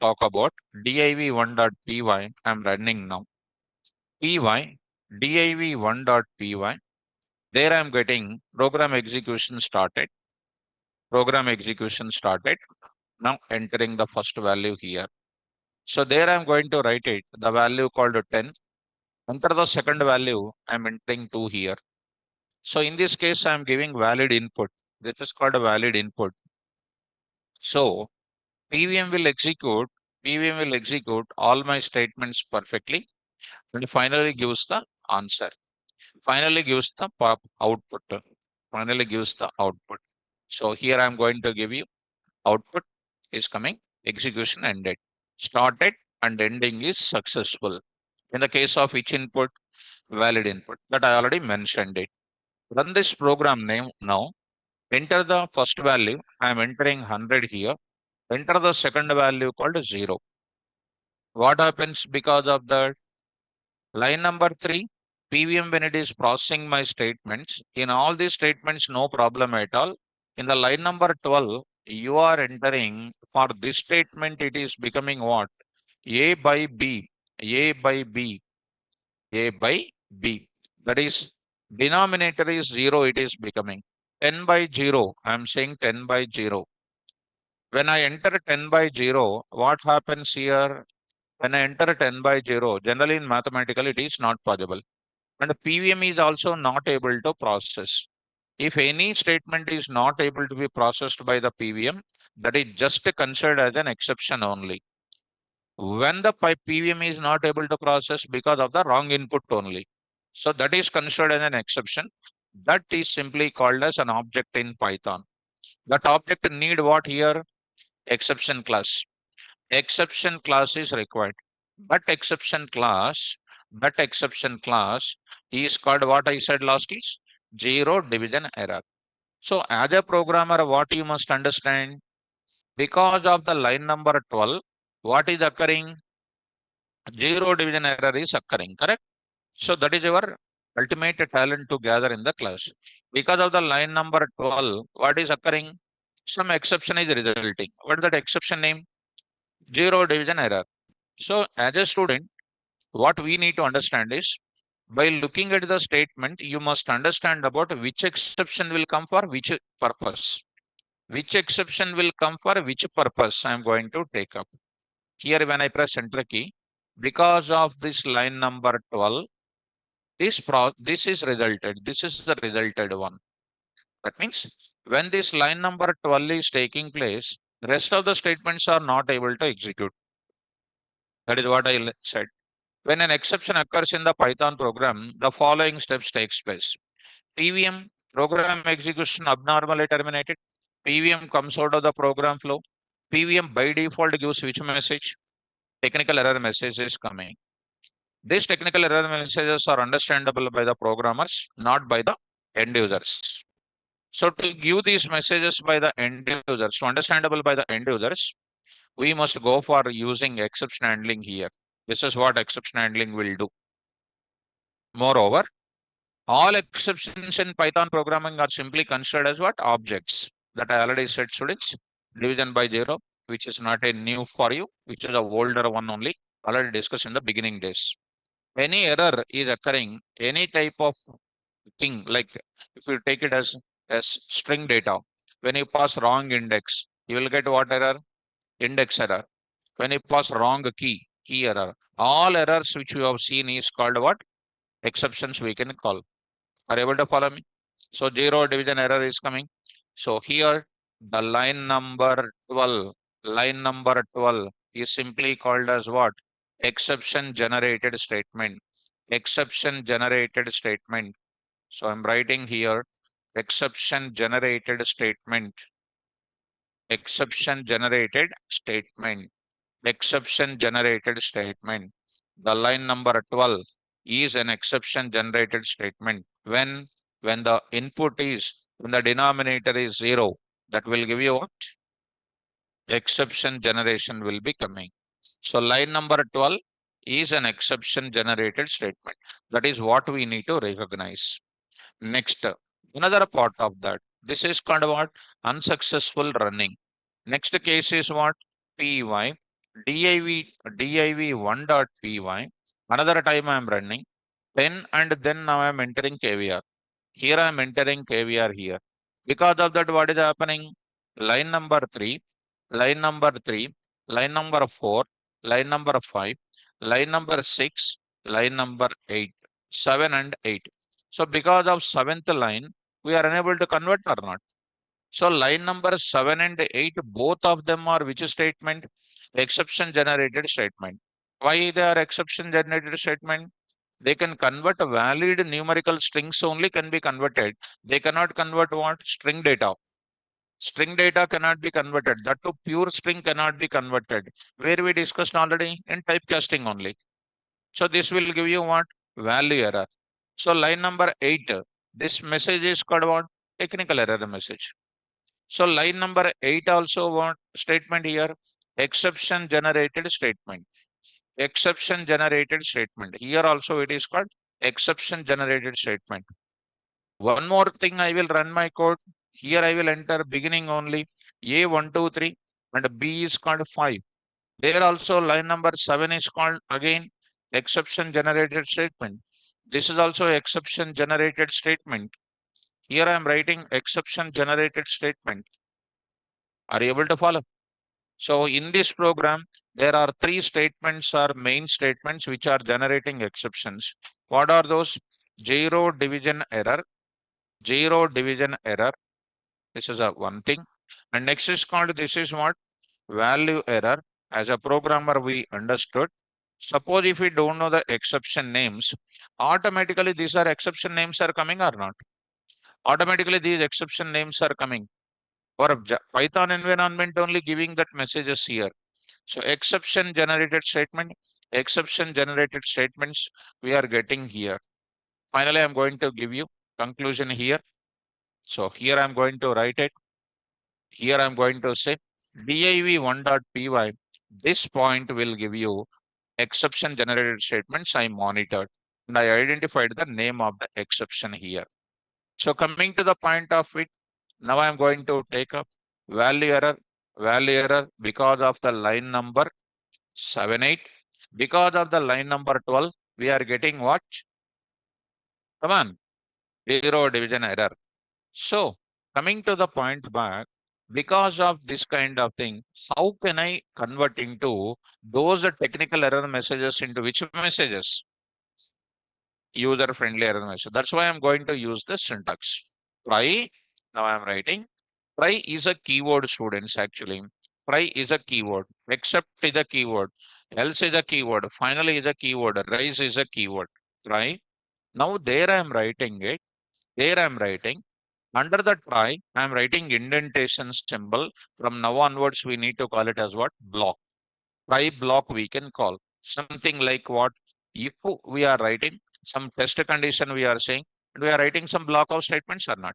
talk about div1.py. I'm running now. Py div1.py. There I'm getting program execution started. Program execution started. Now entering the first value here. So there I'm going to write it, the value called 10. Enter the second value, I'm entering 2 here. So in this case, I'm giving valid input. This is called a valid input. So PVM will execute all my statements perfectly and finally gives the answer. Finally gives the pop output. Finally gives the output. So here I'm going to give you output is coming, execution ended. Started and ending is successful. In the case of each input, valid input that I already mentioned it. Run this program name now. Enter the first value. I am entering 100 here. Enter the second value called 0. What happens because of that? Line number 3, PVM when it is processing my statements, in all these statements, no problem at all. In the line number 12, you are entering for this statement, it is becoming what? A by B, A by B, A by B. That is, denominator is 0, it is becoming 10 by 0. I am saying 10 by 0. When I enter 10 by 0, what happens here? When I enter 10 by 0, generally in mathematical, it is not possible. And PVM is also not able to process. If any statement is not able to be processed by the PVM, that is just considered as an exception only. When the PVM is not able to process because of the wrong input only. So that is considered as an exception. That is simply called as an object in Python. That object need what here? Exception class. Exception class is required. That exception class is called what I said last is zero division error. So as a programmer, what you must understand, because of the line number 12, what is occurring? Zero division error is occurring, correct? So that is your ultimate talent to gather in the class. Because of the line number 12, what is occurring? Some exception is resulting. What is that exception name? Zero division error. So as a student, what we need to understand is, by looking at the statement, you must understand about which exception will come for which purpose. Which exception will come for which purpose I am going to take up. Here when I press enter key, because of this line number 12, this is resulted. This is the resulted one. That means when this line number 12 is taking place, rest of the statements are not able to execute. That is what I said. When an exception occurs in the Python program, the following steps takes place. PVM, program execution abnormally terminated. PVM comes out of the program flow. PVM by default gives which message? Technical error message is coming. These technical error messages are understandable by the programmers, not by the end users. So to give these messages by the end users, to understandable by the end users, we must go for using exception handling here. This is what exception handling will do. Moreover, all exceptions in Python programming are simply considered as what? Objects. That I already said, students. Division by 0, which is not a new for you, which is a older one only, already discussed in the beginning days. Any error is occurring, any type of thing, like if you take it as string data, when you pass wrong index, you will get what error? Index error. When you pass wrong key error. All errors which you have seen is called what? Exceptions we can call. Are you able to follow me? So zero division error is coming. So here the line number 12 is simply called as what? Exception generated statement. Exception generated statement. So I'm writing here exception generated statement. Exception generated statement. Exception generated statement. The line number 12 is an exception generated statement. When the input is, when the denominator is 0, that will give you what? Exception generation will be coming. So line number 12 is an exception generated statement. That is what we need to recognize. Next, another part of that. This is called what? Unsuccessful running. Next case is what? PY. div1.py. Another time I am running 10 and then now I am entering KVR. Here I am entering KVR here. Because of that, what is happening? Line number 3, line number 3, line number 4, line number 5, line number 6, line number 8, 7 and 8. So because of seventh line, we are unable to convert or not. So line number 7 and 8, both of them are which statement? Exception generated statement. Why they are exception generated statement? They can convert valid numerical strings only can be converted. They cannot convert what? String data. String data cannot be converted. That to pure string cannot be converted. Where we discussed already in typecasting only. So this will give you what? Value error. So line number 8, this message is called what? Technical error message. So line number 8 also what statement here? Exception generated statement. Exception generated statement. Here also it is called exception generated statement. One more thing, I will run my code. Here I will enter beginning only A123 and B is called 5. There also line number 7 is called again exception generated statement. This is also exception generated statement. Here I am writing exception generated statement. Are you able to follow? So in this program, there are three statements or main statements which are generating exceptions. What are those? Zero division error, zero division error. This is a one thing. And next is called, this is what? Value error. As a programmer, we understood. Suppose if we don't know the exception names, automatically these are exception names are coming or not? Automatically these exception names are coming. For a Python environment only giving that messages here. So exception generated statement, exception generated statements we are getting here. Finally, I'm going to give you conclusion here. So here I'm going to write it. Here I'm going to say div1.py. This point will give you exception generated statements I monitored and I identified the name of the exception here. So coming to the point of it, now I'm going to take up value error because of the line number 7, 8. Because of the line number 12, we are getting what? Come on, zero division error. So coming to the point back, because of this kind of thing, how can I convert into those technical error messages into which messages? User friendly error message. That's why I'm going to use the syntax. Try. Now I'm writing. Try is a keyword, students, actually. Try is a keyword. Except is a keyword. Else is a keyword. Finally is a keyword. Rise is a keyword. Try. Now there I am writing it. There I am writing. Under the try, I am writing indentation symbol. From now onwards, we need to call it as what? Block. Try block we can call. Something like what? If we are writing some test condition we are saying, and we are writing some block of statements or not.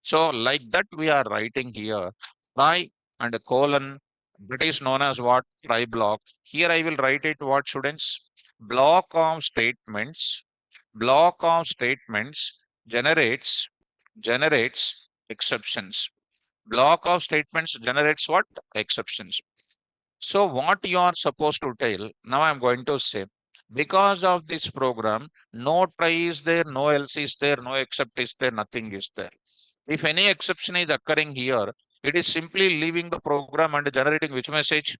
So like that we are writing here try and a colon, that is known as what? Try block. Here I will write it what, students? Block of statements generates exceptions. Block of statements generates what? Exceptions. So what you are supposed to tell, now I'm going to say, because of this program, no try is there, no else is there, no except is there, nothing is there. If any exception is occurring here, it is simply leaving the program and generating which message?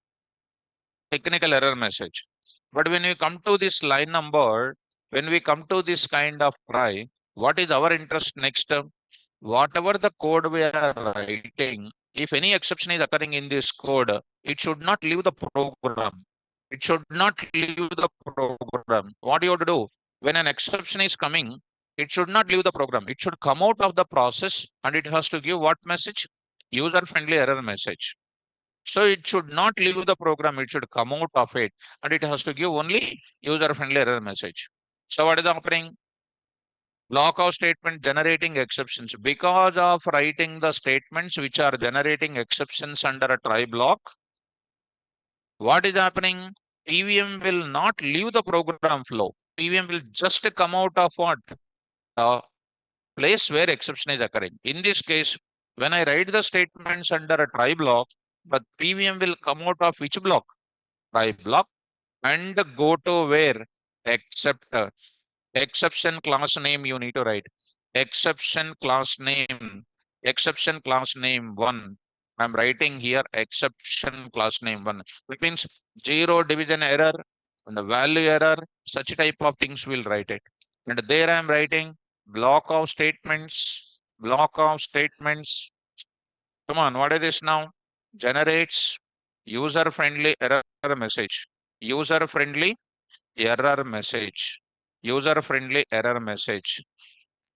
Technical error message. But when we come to this line number, when we come to this kind of try, what is our interest next term? Whatever the code we are writing, if any exception is occurring in this code, it should not leave the program. It should not leave the program. What you have to do? When an exception is coming, it should not leave the program. It should come out of the process and it has to give what message? User-friendly error message. So it should not leave the program. It should come out of it and it has to give only user-friendly error message. So what is happening? Block of statement generating exceptions. Because of writing the statements which are generating exceptions under a try block, what is happening? PVM will not leave the program flow. PVM will just come out of what? Place where exception is occurring. In this case, when I write the statements under a try block, but PVM will come out of which block? try block, and go to where? Except exception class name you need to write. Exception class name. Exception class name 1. I'm writing here exception class name 1. It means zero division error and the value error, such type of things will write it. And there I'm writing block of statements, block of statements. Come on, what is this now? Generates user-friendly error message. User-friendly error message. User-friendly error message.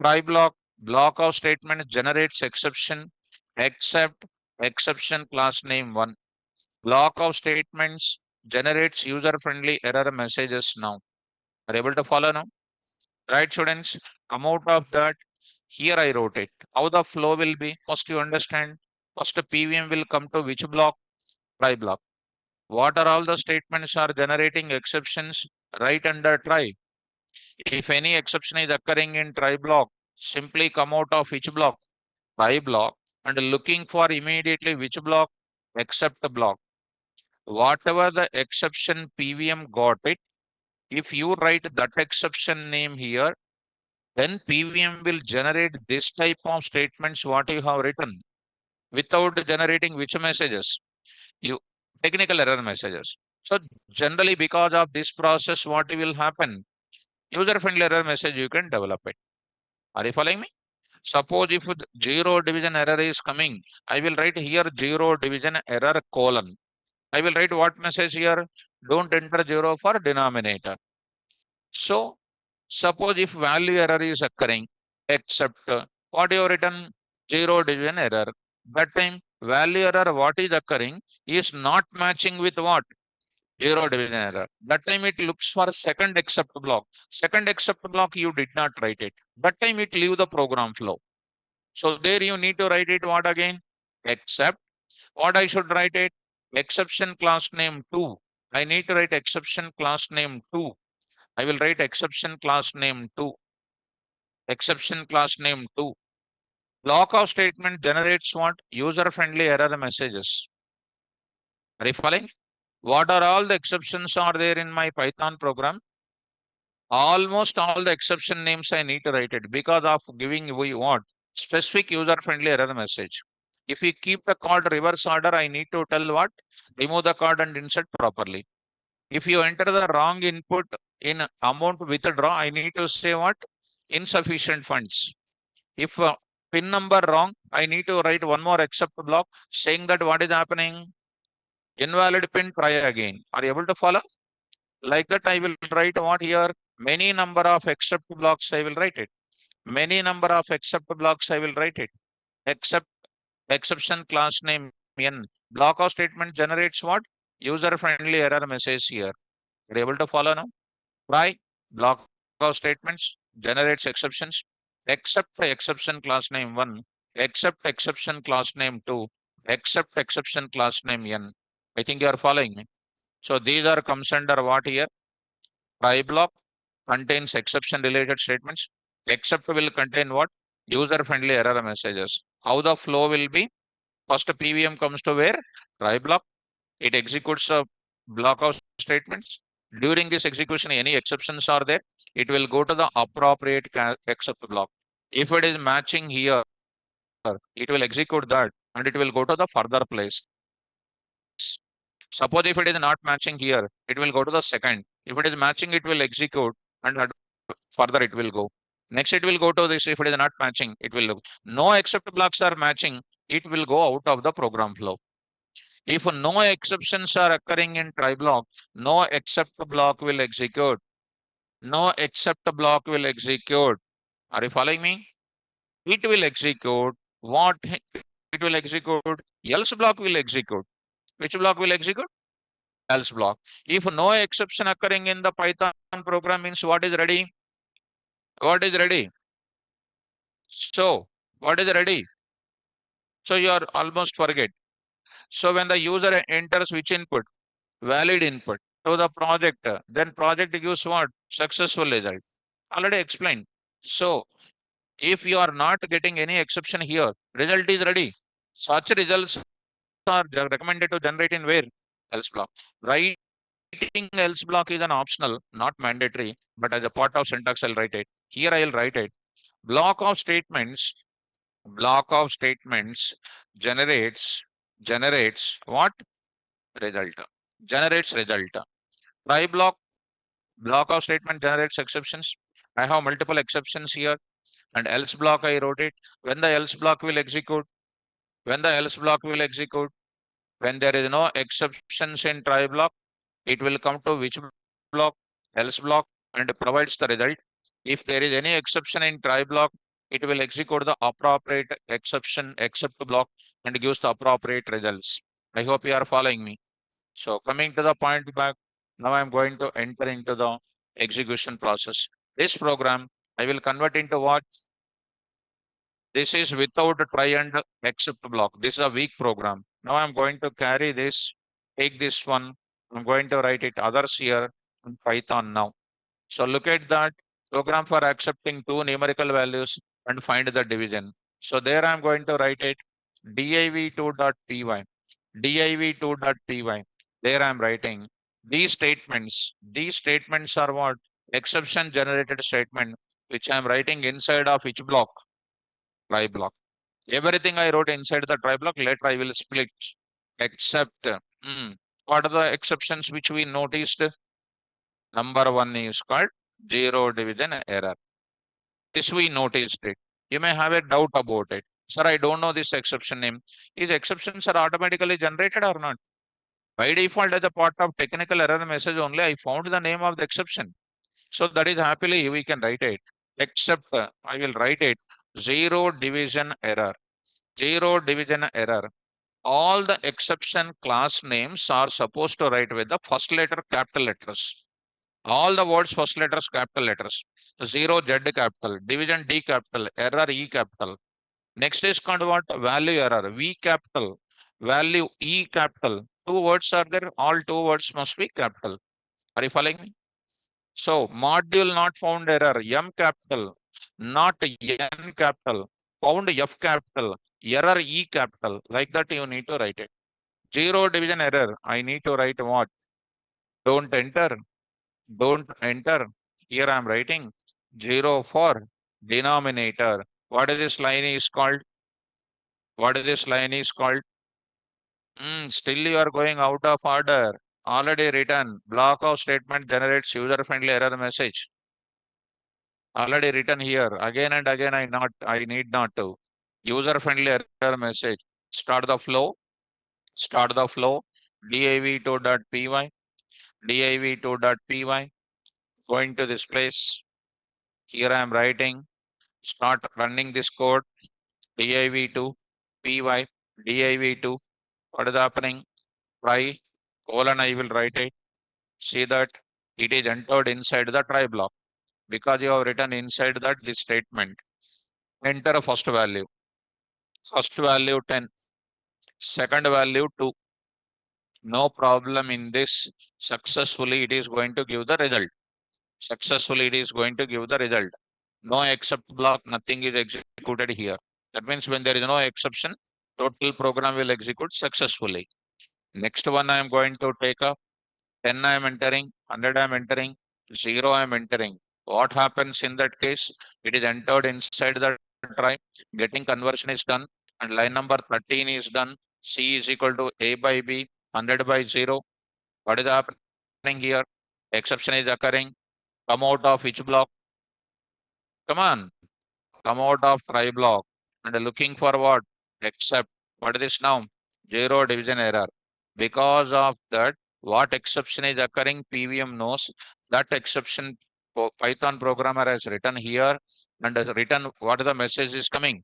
Try block. Block of statement generates exception except exception class name 1. Block of statements generates user-friendly error messages now. Are you able to follow now? Right, students? Come out of that. Here I wrote it. How the flow will be? First you understand. First PVM will come to which block? Try block. What are all the statements are generating exceptions? Right under try. If any exception is occurring in try block, simply come out of which block? Try block, and looking for immediately which block? Except block. Whatever the exception PVM got it, if you write that exception name here, then PVM will generate this type of statements what you have written without generating which messages? You technical error messages. So generally because of this process, what will happen? User-friendly error message you can develop it. Are you following me? Suppose if zero division error is coming, I will write here zero division error colon. I will write what message here? Don't enter zero for denominator. So suppose if value error is occurring, except what you have written? Zero division error. That time value error what is occurring is not matching with what? Zero division error. That time it looks for second except block. Second except block you did not write it. That time it leave the program flow. So there you need to write it what again? Except what I should write it? Exception class name 2. I need to write exception class name 2. I will write exception class name 2. Exception class name 2. Block of statement generates what? User friendly error messages. Are you following? What are all the exceptions are there in my Python program? Almost all the exception names I need to write it because of giving we what? Specific user friendly error message. If we keep the card reverse order, I need to tell what? Remove the card and insert properly. If you enter the wrong input in amount withdraw, I need to say what? Insufficient funds. If pin number wrong, I need to write one more except block saying that what is happening? Invalid pin, try again. Are you able to follow? Like that, I will write what here? Many number of except blocks, I will write it. Many number of except blocks, I will write it. Except exception class name n. Block of statement generates what? User friendly error message here. Are you able to follow now? Try block of statements generates exceptions. Except exception class name 1. Except exception class name 2. Except exception class name n. I think you are following me. So these are comes under what here? Try block contains exception related statements. Except will contain what? User friendly error messages. How the flow will be? First PVM comes to where? Try block. It executes a block of statements. During this execution, any exceptions are there, it will go to the appropriate except block. If it is matching here, it will execute that and it will go to the further place. Suppose if it is not matching here, it will go to the second. If it is matching, it will execute and further it will go. Next, it will go to this. If it is not matching, it will look. No except blocks are matching, it will go out of the program flow. If no exceptions are occurring in try block, no except block will execute. No except block will execute. Are you following me? It will execute. What it will execute? Else block will execute. Which block will execute? Else block. If no exception occurring in the Python program means what is ready? What is ready? So what is ready? So you are almost forget. So when the user enters which input? Valid input to the project, then project gives what? Successful result. Already explained. So if you are not getting any exception here, result is ready. Such results are recommended to generate in where? Else block. Right Writing else block is an optional, not mandatory, but as a part of syntax, I'll write it. Here I'll write it. Block of statements, block of statements generates what? Result. Generates result. Try block of statement generates exceptions. I have multiple exceptions here, and else block I wrote it. When the else block will execute, when the else block will execute, when there is no exceptions in try block, it will come to which block? Else block, and provides the result. If there is any exception in try block, it will execute the appropriate exception except block and gives the appropriate results. I hope you are following me. So coming to the point back, now I'm going to enter into the execution process. This program I will convert into what? This is without try and except block. This is a weak program. Now I'm going to carry this, take this one. I'm going to write it others here in Python now. So look at that program for accepting two numerical values and find the division. So there I'm going to write it div2.py, div2.py. There I'm writing these statements. These statements are what? Exception generated statement, which I'm writing inside of which block? Try block. Everything I wrote inside the try block, later I will split. Except, what are the exceptions which we noticed? Number one is called zero division error. This we noticed it. You may have a doubt about it. Sir, I don't know this exception name. These exceptions are automatically generated or not? By default, as a part of technical error message only, I found the name of the exception. So that is happily we can write it. Except I will write it zero division error. Zero division error. All the exception class names are supposed to write with the first letter capital letters. All the words first letters capital letters. Zero Z capital, division D capital, error E capital. Next is called what? Value error, V capital, value E capital. Two words are there, all two words must be capital. Are you following me? So module not found error, M capital, not N capital, found F capital, error E capital. Like that you need to write it. Zero division error, I need to write what? Don't enter, don't enter. Here I am writing 0 for denominator. What is this line is called? What is this line is called? Still you are going out of order. Already written. Block of statement generates user-friendly error message. Already written here. Again and again I need not to. User-friendly error message. Start the flow. Start the flow. div2.py. div2.py. Going to this place. Here I am writing. Start running this code. div2 py div2. What is happening? Try colon I will write it. See that it is entered inside the try block because you have written inside that this statement. Enter a first value. First value 10. Second value 2. No problem in this. Successfully it is going to give the result. Successfully it is going to give the result. No except block, nothing is executed here. That means when there is no exception, total program will execute successfully. Next one I am going to take up 10 I am entering, 100 I am entering, 0 I am entering. What happens in that case? It is entered inside the try, getting conversion is done, and line number 13 is done. C is equal to A by B, 100 by 0. What is happening here? Exception is occurring. Come out of which block? Come on, come out of try block and looking for what? Except, what is this now? Zero division error. Because of that, what exception is occurring, PVM knows that exception Python programmer has written here and has written what the message is coming.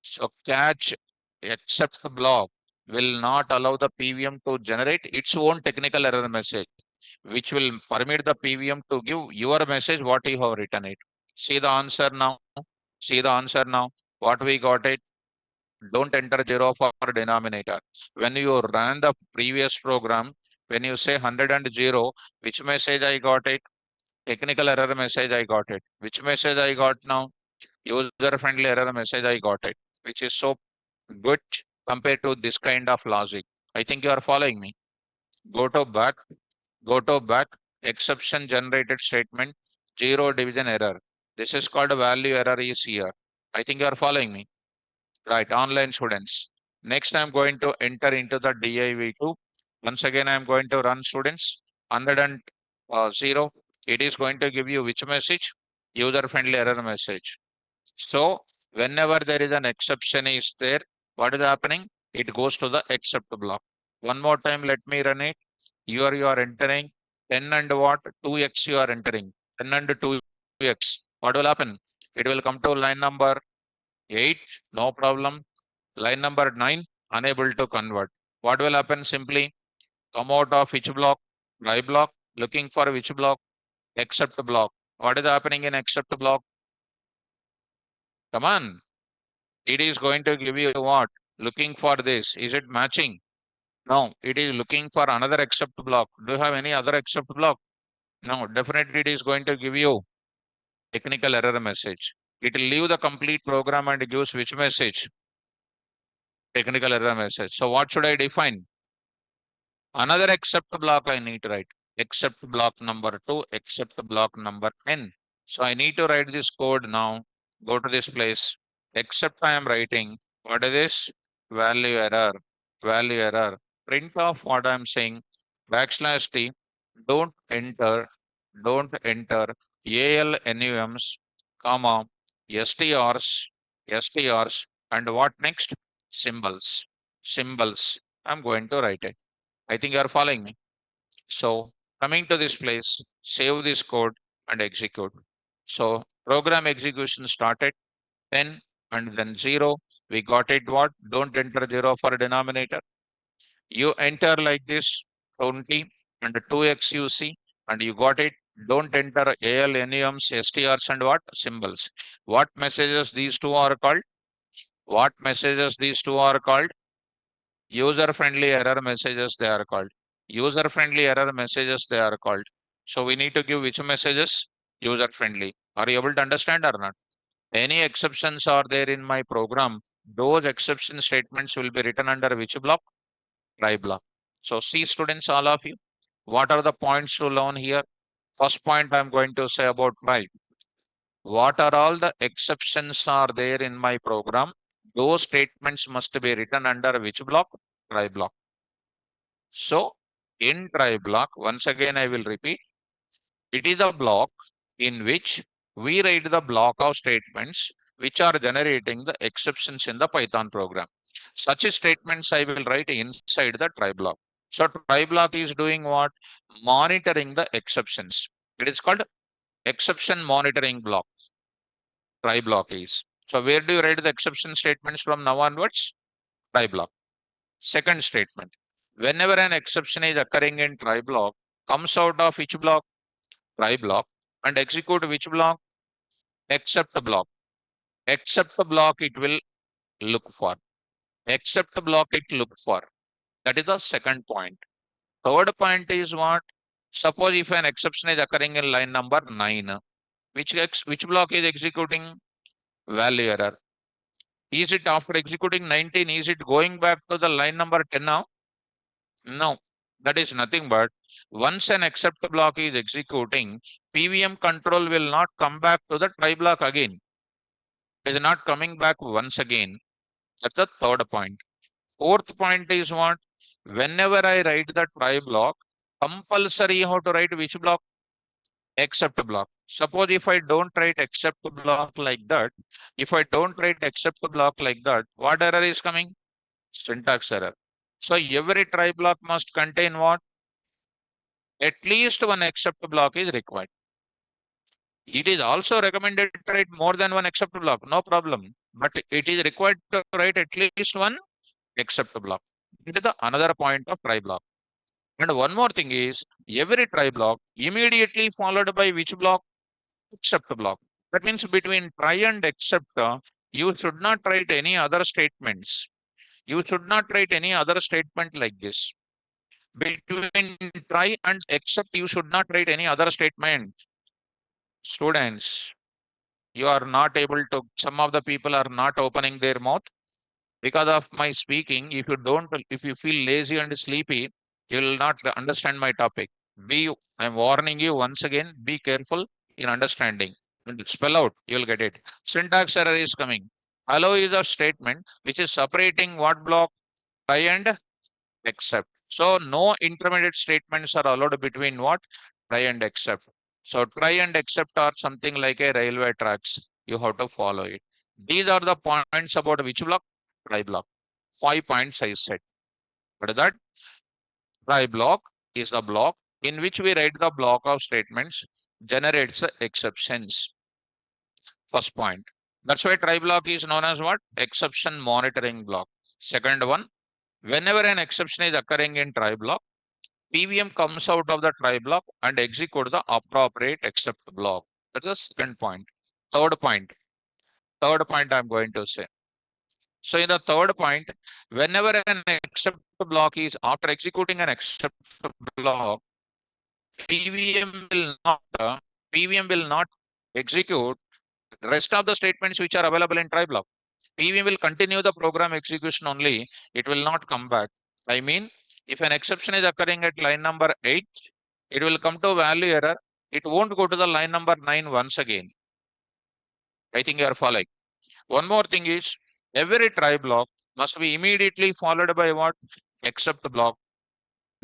So catch except block will not allow the PVM to generate its own technical error message, which will permit the PVM to give your message what you have written it. See the answer now. See the answer now. What we got it? Don't enter 0 for denominator. When you ran the previous program, when you say 100 and 0, which message I got it? Technical error message I got it. Which message I got now? User friendly error message I got it, which is so good compared to this kind of logic. I think you are following me. Go to back. Go to back, exception generated statement, zero division error. This is called a value error is here. I think you are following me. Right, online students. Next, I'm going to enter into the div2. Once again, I'm going to run students. 100. It is going to give you which message? User-friendly error message. So, whenever there is an exception is there, what is happening? It goes to the except block. One more time, let me run it. You are entering 10 and what? 2x you are entering. 10 and 2x. What will happen? It will come to line number 8. No problem. Line number 9, unable to convert. What will happen? Simply come out of which block? Try block. Looking for which block? Except block. What is happening in except block? Come on. It is going to give you what? Looking for this. Is it matching? No, it is looking for another except block. Do you have any other except block? No, definitely it is going to give you technical error message. It will leave the complete program and gives which message? Technical error message. So what should I define? Another except block I need to write. Except block number 2, except block number n. So I need to write this code now. Go to this place. Except I am writing. What is this? Value error. Value error. Print off what I am saying. Backslash t. Don't enter. Don't enter ALNUMs, comma, STRs, STRs, and what next? Symbols. Symbols. I'm going to write it. I think you are following me. So coming to this place, save this code and execute. So program execution started 10 and then 0. We got it what? Don't enter 0 for denominator. You enter like this 20 and 2x you see and you got it. Don't enter ALNUMs, STRs and what? Symbols. What messages these two are called? What messages these two are called? User-friendly error messages they are called. User-friendly error messages they are called. So we need to give which messages? User-friendly. Are you able to understand or not? Any exceptions are there in my program, those exception statements will be written under which block? Try block. So see students, all of you, what are the points to learn here? First point I'm going to say about try. What are all the exceptions are there in my program? Those statements must be written under which block? Try block. So in try block, once again I will repeat, it is a block in which we write the block of statements which are generating the exceptions in the Python program. Such statements I will write inside the try block. So try block is doing what? Monitoring the exceptions. It is called exception monitoring block. Try block is. So where do you write the exception statements from now onwards? Try block. Second statement. Whenever an exception is occurring in try block, comes out of which block? Try block, and execute which block? Except block. Except block it will look for. Except block it look for. That is the second point. Third point is what? Suppose if an exception is occurring in line number 9, which block is executing? Value error. Is it after executing 19, is it going back to the line number 10 now? No, that is nothing but once an except block is executing, PVM control will not come back to the try block again. It is not coming back once again. That's the third point. Fourth point is what? Whenever I write the try block, compulsory you have to write which block? Except block. Suppose if I don't write except block like that, if I don't write except block like that, what error is coming? Syntax error. So every try block must contain what? At least one except block is required. It is also recommended to write more than one except block, no problem. But it is required to write at least one except block. It is the another point of try block. And one more thing is every try block immediately followed by which block? Except block. That means between try and except, you should not write any other statements. You should not write any other statement like this. Between try and except, you should not write any other statement. Students, you are not able to, some of the people are not opening their mouth because of my speaking. If you don't, if you feel lazy and sleepy, you will not understand my topic. I'm warning you once again, be careful in understanding. Spell out, you'll get it. Syntax error is coming. Allow is a statement which is separating what block? Try and except. So no intermediate statements are allowed between what? Try and except. So try and except are something like a railway tracks. You have to follow it. These are the points about which block? Try block. 5 points I said. But that try block is the block in which we write the block of statements generates the exceptions. First point. That's why try block is known as what? Exception monitoring block. Second one, whenever an exception is occurring in try block, PVM comes out of the try block and execute the appropriate except block. That's the second point. Third point. Third point I'm going to say. So in the third point, whenever an except block is after executing an except block, PVM will not execute rest of the statements which are available in try block. PVM will continue the program execution only. It will not come back. I mean, if an exception is occurring at line number 8, it will come to value error. It won't go to the line number 9 once again. I think you are following. One more thing is, every try block must be immediately followed by what? Except block.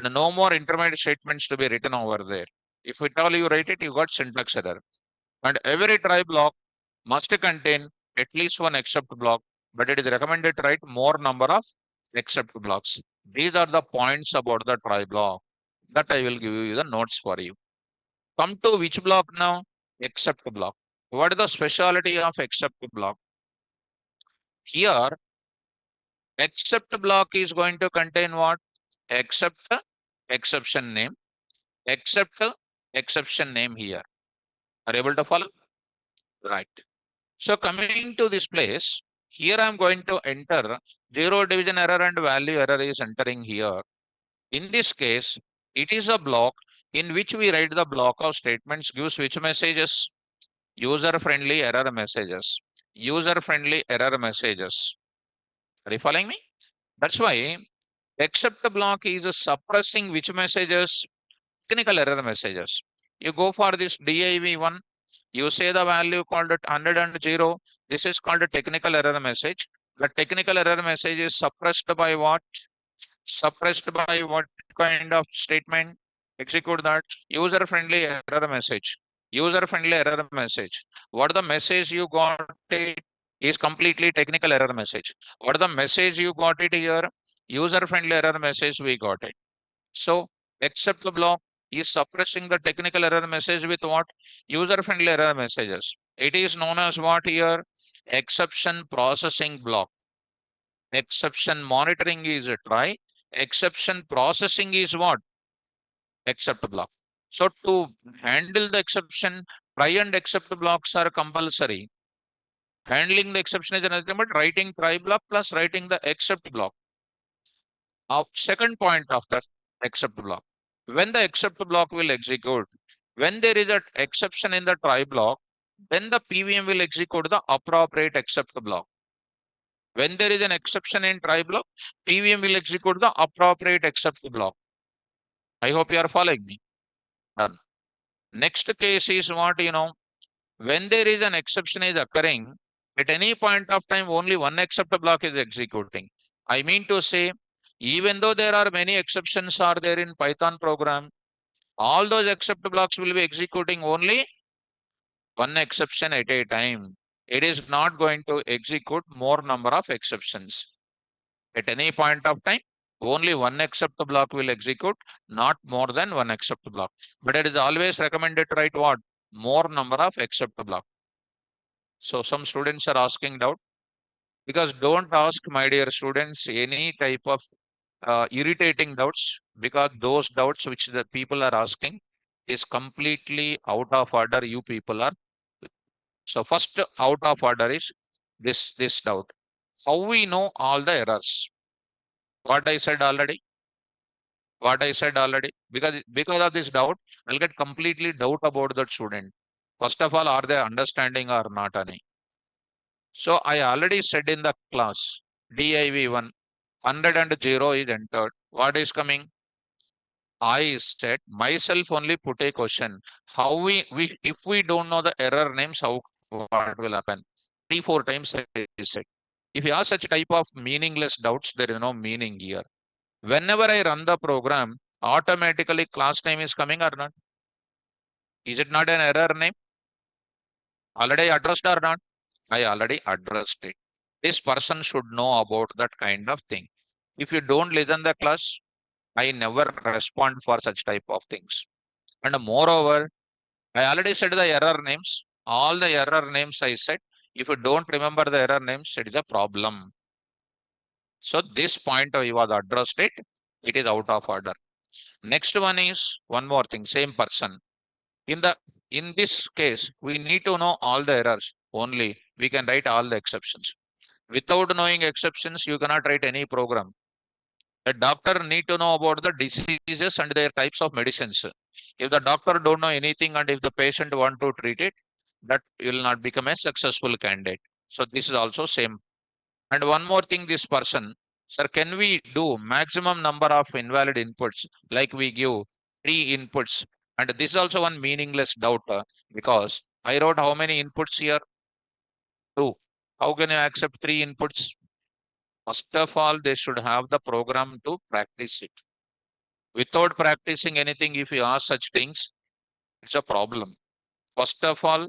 No more intermediate statements to be written over there. If at all you write it, you got syntax error. And every try block must contain at least one except block, but it is recommended to write more number of except blocks. These are the points about the try block that I will give you the notes for you. Come to which block now? Except block. What is the specialty of except block? Here, except block is going to contain what? Except exception name, except exception name here. Are you able to follow? Right. So coming to this place, here I'm going to enter zero division error and value error is entering here. In this case, it is a block in which we write the block of statements gives which messages? User-friendly error messages. User-friendly error messages. Are you following me? That's why except block is suppressing which messages? Technical error messages. You go for this div1, you say the value called it 100 and 0. This is called a technical error message. The technical error message is suppressed by what? Suppressed by what kind of statement? Execute that user friendly error message. User friendly error message. What the message you got it is completely technical error message. What the message you got it here? User friendly error message we got it. So except the block is suppressing the technical error message with what? User friendly error messages. It is known as what here? Exception processing block. Exception monitoring is a try. Exception processing is what? Except block. So to handle the exception, try and except blocks are compulsory. Handling the exception is nothing but writing try block plus writing the except block. Second point of that except block. When the except block will execute, when there is an exception in the try block, then the PVM will execute the appropriate except block. When there is an exception in try block, PVM will execute the appropriate except block. I hope you are following me. Done. Next case is what, when there is an exception is occurring, at any point of time, only one except block is executing. I mean to say, even though there are many exceptions are there in Python program, all those except blocks will be executing only one exception at a time. It is not going to execute more number of exceptions. At any point of time, only one except block will execute, not more than one except block. But it is always recommended to write what? More number of except block. So some students are asking doubt, because don't ask, my dear students, any type of irritating doubts, because those doubts which the people are asking is completely out of order. You people are. So first out of order is this doubt. How we know all the errors? What I said already. What I said already. Because of this doubt, I'll get completely doubt about that student. First of all, are they understanding or not any? So I already said in the class, div1, 100 and 0 is entered. What is coming? I said myself only put a question. How we if we don't know the error names, how what will happen? 3, 4 times I said. If you ask such type of meaningless doubts, there is no meaning here. Whenever I run the program, automatically class name is coming or not? Is it not an error name? Already addressed or not? I already addressed it. This person should know about that kind of thing. If you don't listen the class, I never respond for such type of things. And moreover, I already said the error names. All the error names I said. If you don't remember the error names, it is a problem. So this point you have addressed it. It is out of order. Next one is one more thing. Same person. In the in this case, we need to know all the errors. Only we can write all the exceptions. Without knowing exceptions, you cannot write any program. A doctor need to know about the diseases and their types of medicines. If the doctor don't know anything and if the patient want to treat it, that will not become a successful candidate. So this is also same. And one more thing, this person, sir, can we do maximum number of invalid inputs like we give 3 inputs? And this is also one meaningless doubt because I wrote how many inputs here? 2. How can you accept 3 inputs? First of all, they should have the program to practice it. Without practicing anything, if you ask such things, it's a problem. First of all,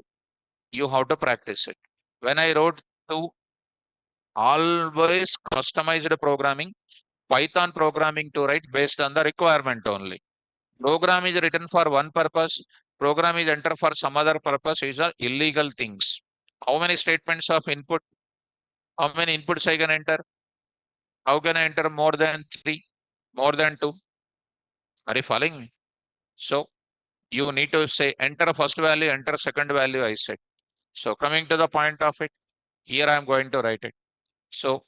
you have to practice it. When I wrote to always customized programming, Python programming to write based on the requirement only. Program is written for one purpose, program is entered for some other purpose, is a illegal things. How many statements of input? How many inputs I can enter? How can I enter more than 3? More than 2? Are you following me? So you need to say enter first value, enter second value, I said. So coming to the point of it, here I am going to write it. So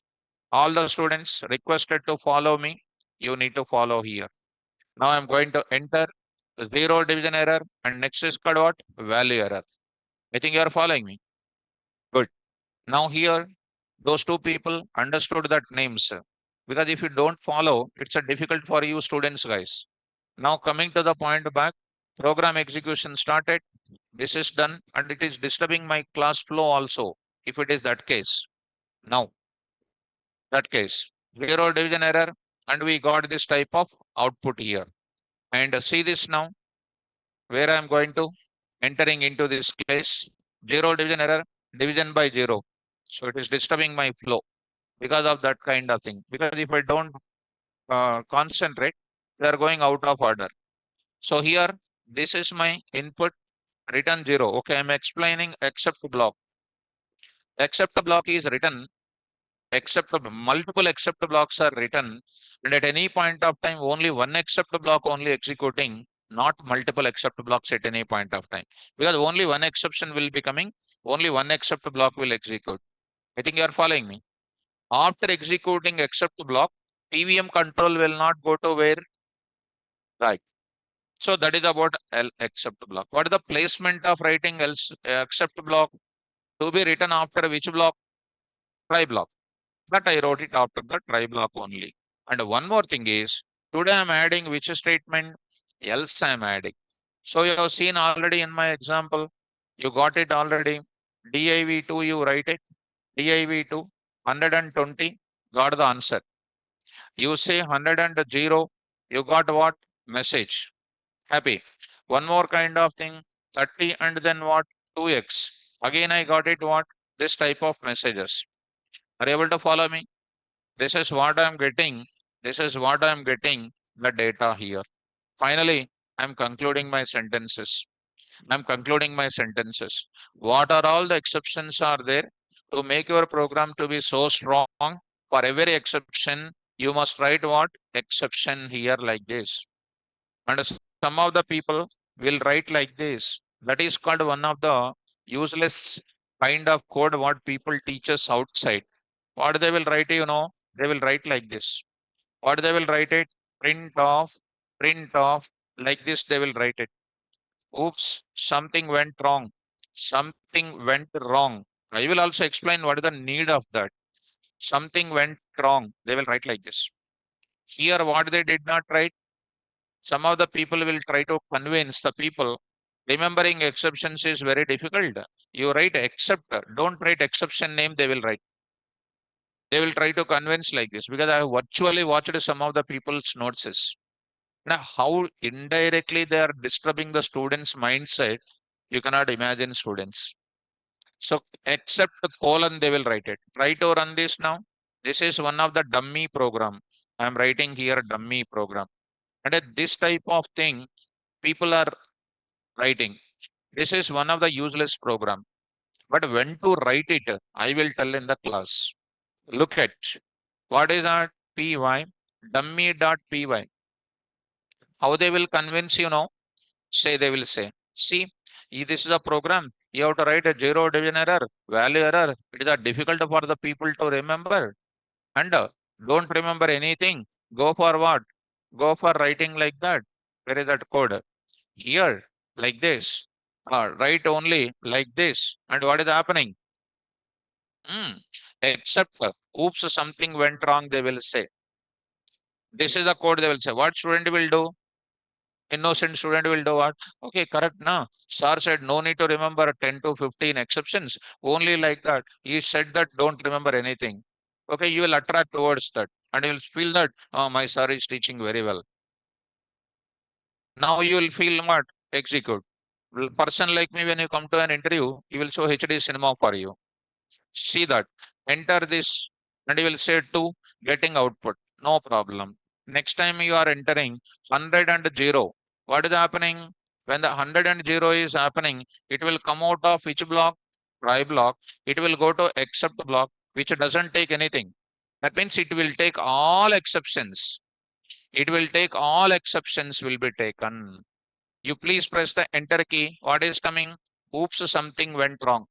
all the students requested to follow me. You need to follow here. Now I'm going to enter zero division error and next is called what? Value error. I think you are following me. Good. Now here, those two people understood that names. Because if you don't follow, it's a difficult for you students, guys. Now coming to the point back, program execution started. This is done and it is disturbing my class flow also. If it is that case. Now, that case, zero division error and we got this type of output here. And see this now, where I am going to entering into this place, zero division error, division by zero. So it is disturbing my flow because of that kind of thing. Because if I don't concentrate, they are going out of order. So here, this is my input return 0. Okay, I'm explaining except block. Except block is written, except multiple except blocks are written, and at any point of time, only one except block only executing, not multiple except blocks at any point of time. Because only one exception will be coming, only one except block will execute. I think you are following me. After executing except block, PVM control will not go to where? Right. So that is about L except block. What is the placement of writing else except block to be written after which block? Try block. But I wrote it after the try block only. And one more thing is, today I'm adding which statement? Else I'm adding. So you have seen already in my example, you got it already. div2 you write it. div2 120 got the answer. You say 100, you got what? Message. Happy. One more kind of thing, 30 and then what? 2x. Again, I got it what? This type of messages. Are you able to follow me? This is what I'm getting. This is what I'm getting the data here. Finally, I'm concluding my sentences. I'm concluding my sentences. What are all the exceptions are there to make your program to be so strong? For every exception, you must write what? Exception here like this. And some of the people will write like this. That is called one of the useless kind of code what people teach us outside. What they will write, they will write like this. What they will write it? Print off, like this they will write it. Oops, something went wrong. Something went wrong. I will also explain what is the need of that. Something went wrong. They will write like this. Here, what they did not write? Some of the people will try to convince the people remembering exceptions is very difficult. You write except, don't write exception name, they will write. They will try to convince like this because I have virtually watched some of the people's notes. Now, how indirectly they are disturbing the students' mindset, you cannot imagine students. So, except colon, they will write it. Try to run this now. This is one of the dummy program. I am writing here dummy program. And at this type of thing, people are writing. This is one of the useless program. But when to write it, I will tell in the class. Look at what is our py, dummy.py. How they will convince you know? Say they will say, see, this is a program. You have to write a zero division error, value error. It is difficult for the people to remember. And don't remember anything. Go for what? Go for writing like that. Where is that code? Here, like this. Write only like this. And what is happening? Hmm. Except, oops, something went wrong, they will say. This is the code they will say. What student will do? Innocent student will do what? Okay, correct now. Sir said no need to remember 10 to 15 exceptions. Only like that. He said that don't remember anything. Okay, you will attract towards that. And you will feel that, oh, my sir is teaching very well. Now you will feel what? Execute. Person like me, when you come to an interview, he will show HD cinema for you. See that. Enter this and you will say to getting output. No problem. Next time you are entering 100 and 0. What is happening? When the 100 and 0 is happening, it will come out of which block? Try block. It will go to except block, which doesn't take anything. That means it will take all exceptions. It will take all exceptions will be taken. You please press the enter key. What is coming? Oops, something went wrong.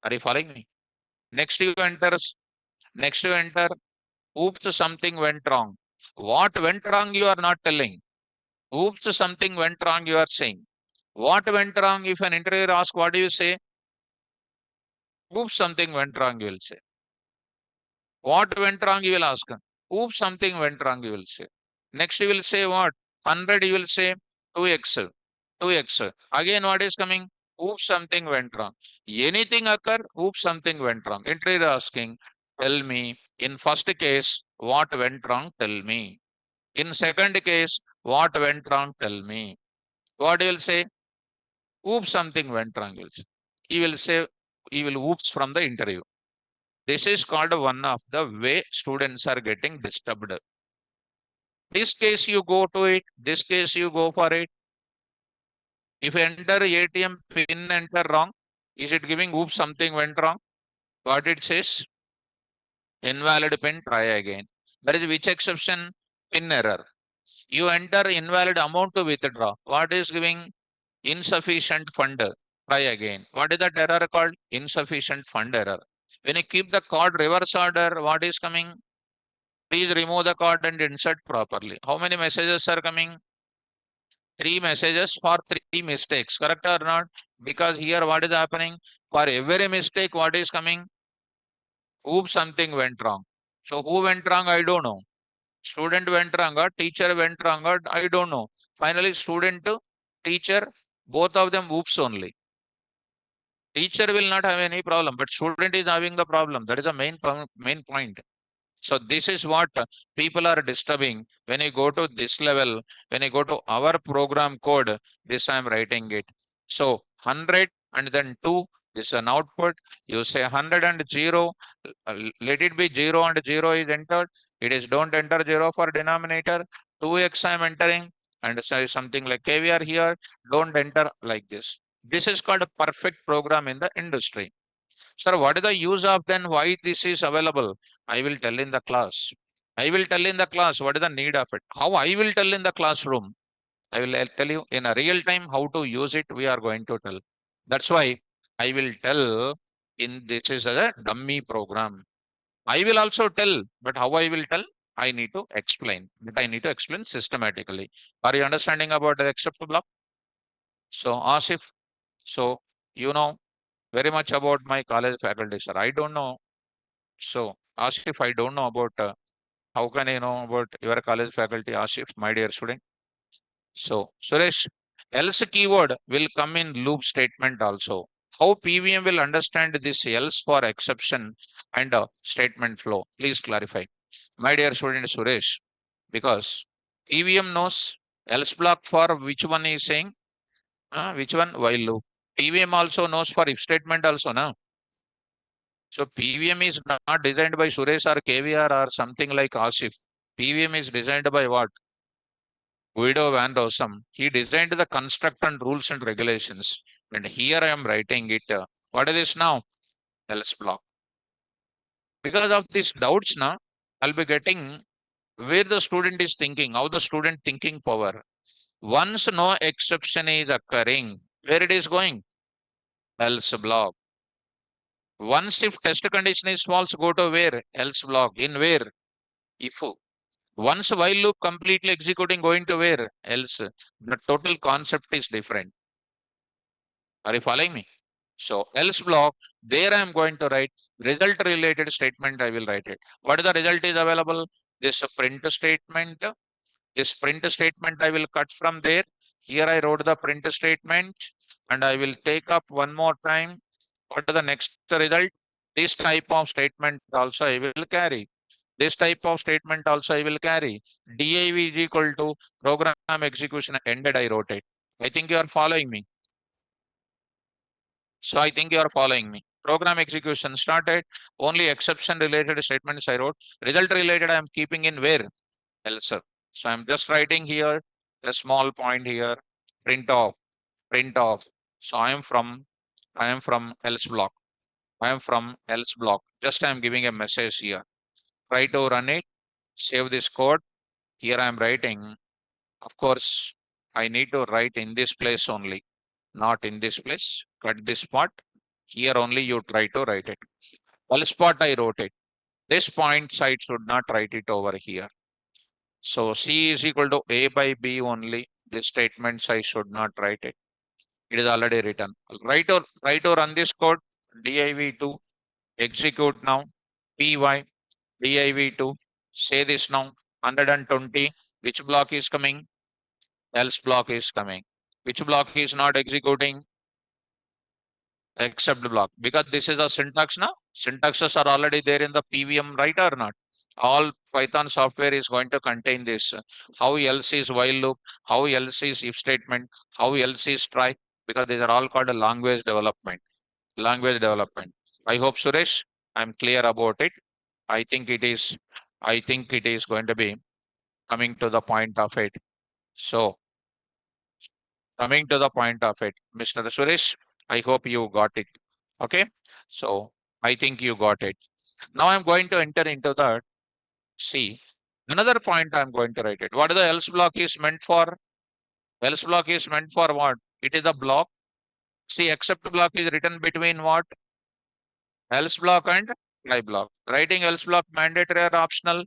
Are you following me? Next you enter Next you enter, oops, something went wrong. What went wrong, you are not telling. Oops, something went wrong, you are saying. What went wrong, if an interviewer asks, what do you say? Oops, something went wrong, you will say. What went wrong, you will ask. Oops, something went wrong, you will say. Next, you will say what? 100, you will say 2x. 2x. Again, what is coming? Oops, something went wrong. Anything occur? Oops, something went wrong. Interviewer asking, tell me, in first case, what went wrong? Tell me. In second case, what went wrong? Tell me. What you will say? Oops, something went wrong. He will say, he will oops from the interview. This is called one of the way students are getting disturbed. This case you go to it, this case you go for it. If you enter ATM pin enter wrong, is it giving oops something went wrong? What it says? Invalid pin, try again. That is which exception? Pin error. You enter invalid amount to withdraw. What is giving? Insufficient fund. Try again. What is that error called? Insufficient fund error. When you keep the card reverse order, what is coming? Please remove the card and insert properly. How many messages are coming? 3 messages for 3 mistakes. Correct or not? Because here what is happening? For every mistake, what is coming? Oops, something went wrong. So who went wrong? I don't know. Student went wrong or teacher went wrong or I don't know. Finally, student, teacher, both of them oops only. Teacher will not have any problem, but student is having the problem. That is the main point. So this is what people are disturbing. When you go to this level, when you go to our program code, this I am writing it. So 100 and then 2, this is an output. You say 100 and 0, let it be 0 and 0 is entered. It is don't enter 0 for denominator. 2x I am entering and say something like KVR here, don't enter like this. This is called a perfect program in the industry. Sir, what is the use of then why this is available? I will tell in the class. I will tell in the class what is the need of it. How I will tell in the classroom. I will tell you in a real time how to use it. We are going to tell. That's why I will tell in this is a dummy program. I will also tell, but how I will tell? I need to explain. But I need to explain systematically. Are you understanding about the except block? So Asif, so you know very much about my college faculty, sir. I don't know. So ask if I don't know about How can I know about your college faculty, Asif, my dear student? So, Suresh, else keyword will come in loop statement also. How PVM will understand this else for exception and statement flow? Please clarify. My dear student Suresh, because PVM knows else block for which one is saying, which one? While loop. PVM also knows for if statement also, now. So PVM is not designed by Suresh or KVR or something like Asif. PVM is designed by what? Guido van Rossum. He designed the construct and rules and regulations. And here I am writing it. What is this now? Else block. Because of these doubts now, I'll be getting where the student is thinking, how the student thinking power. Once no exception is occurring, where it is going? Else block. Once if test condition is false, go to where? Else block. In where? If. Once while loop completely executing, going to where? Else. The total concept is different. Are you following me? So else block, there I am going to write result related statement. I will write it. What is the result is available? This print statement. This print statement I will cut from there. Here I wrote the print statement and I will take up one more time. What is the next result? This type of statement also I will carry. This type of statement also I will carry. div is equal to program execution ended. I wrote it. I think you are following me. So I think you are following me. Program execution started. Only exception related statements I wrote. Result related I am keeping in where? Else. So I'm just writing here a small point here. Print off. Print off. So I am from else block. I am from else block. Just I am giving a message here. Try to run it. Save this code. Here I am writing. Of course, I need to write in this place only, not in this place. Cut this part. Here only you try to write it. Else part I wrote it. This point side should not write it over here. So C is equal to A by B only. This statements I should not write it. It is already written. Try to run this code. div2 execute now. py div2 say this now. 120. Which block is coming? Else block is coming. Which block is not executing? Except block, because this is a syntax now. Syntaxes are already there in the PVM, right or not? All Python software is going to contain this. How else is while loop, how else is if statement, how else is try, because these are all called a language development. Language development. I hope Suresh, I'm clear about it. I think it is, I think it is going to be coming to the point of it. So coming to the point of it, Mr. Suresh, I hope you got it. Okay. So I think you got it. Now I'm going to enter into that. See, another point I'm going to write it. What the else block is meant for? Else block is meant for what? It is a block. See, except block is written between what? Else block and try block. Writing else block mandatory or optional?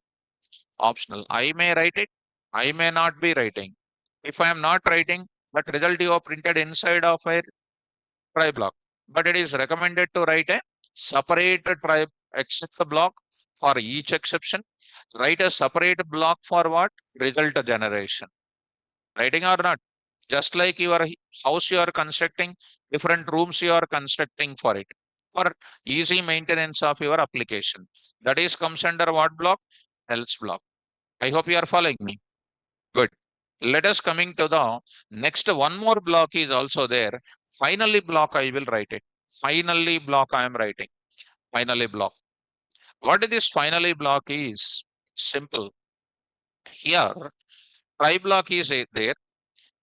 Optional. I may write it. I may not be writing. If I am not writing, but result you have printed inside of a try block. But it is recommended to write a separate try except block for each exception. Write a separate block for what? Result generation. Writing or not? Just like your house you are constructing, different rooms you are constructing for it. For easy maintenance of your application. That is comes under what block? Else block. I hope you are following me. Good. Let us coming to the next one more block is also there. Finally block I will write it. Finally block I am writing. Finally block. What is this finally block is? Simple. Here try block is there.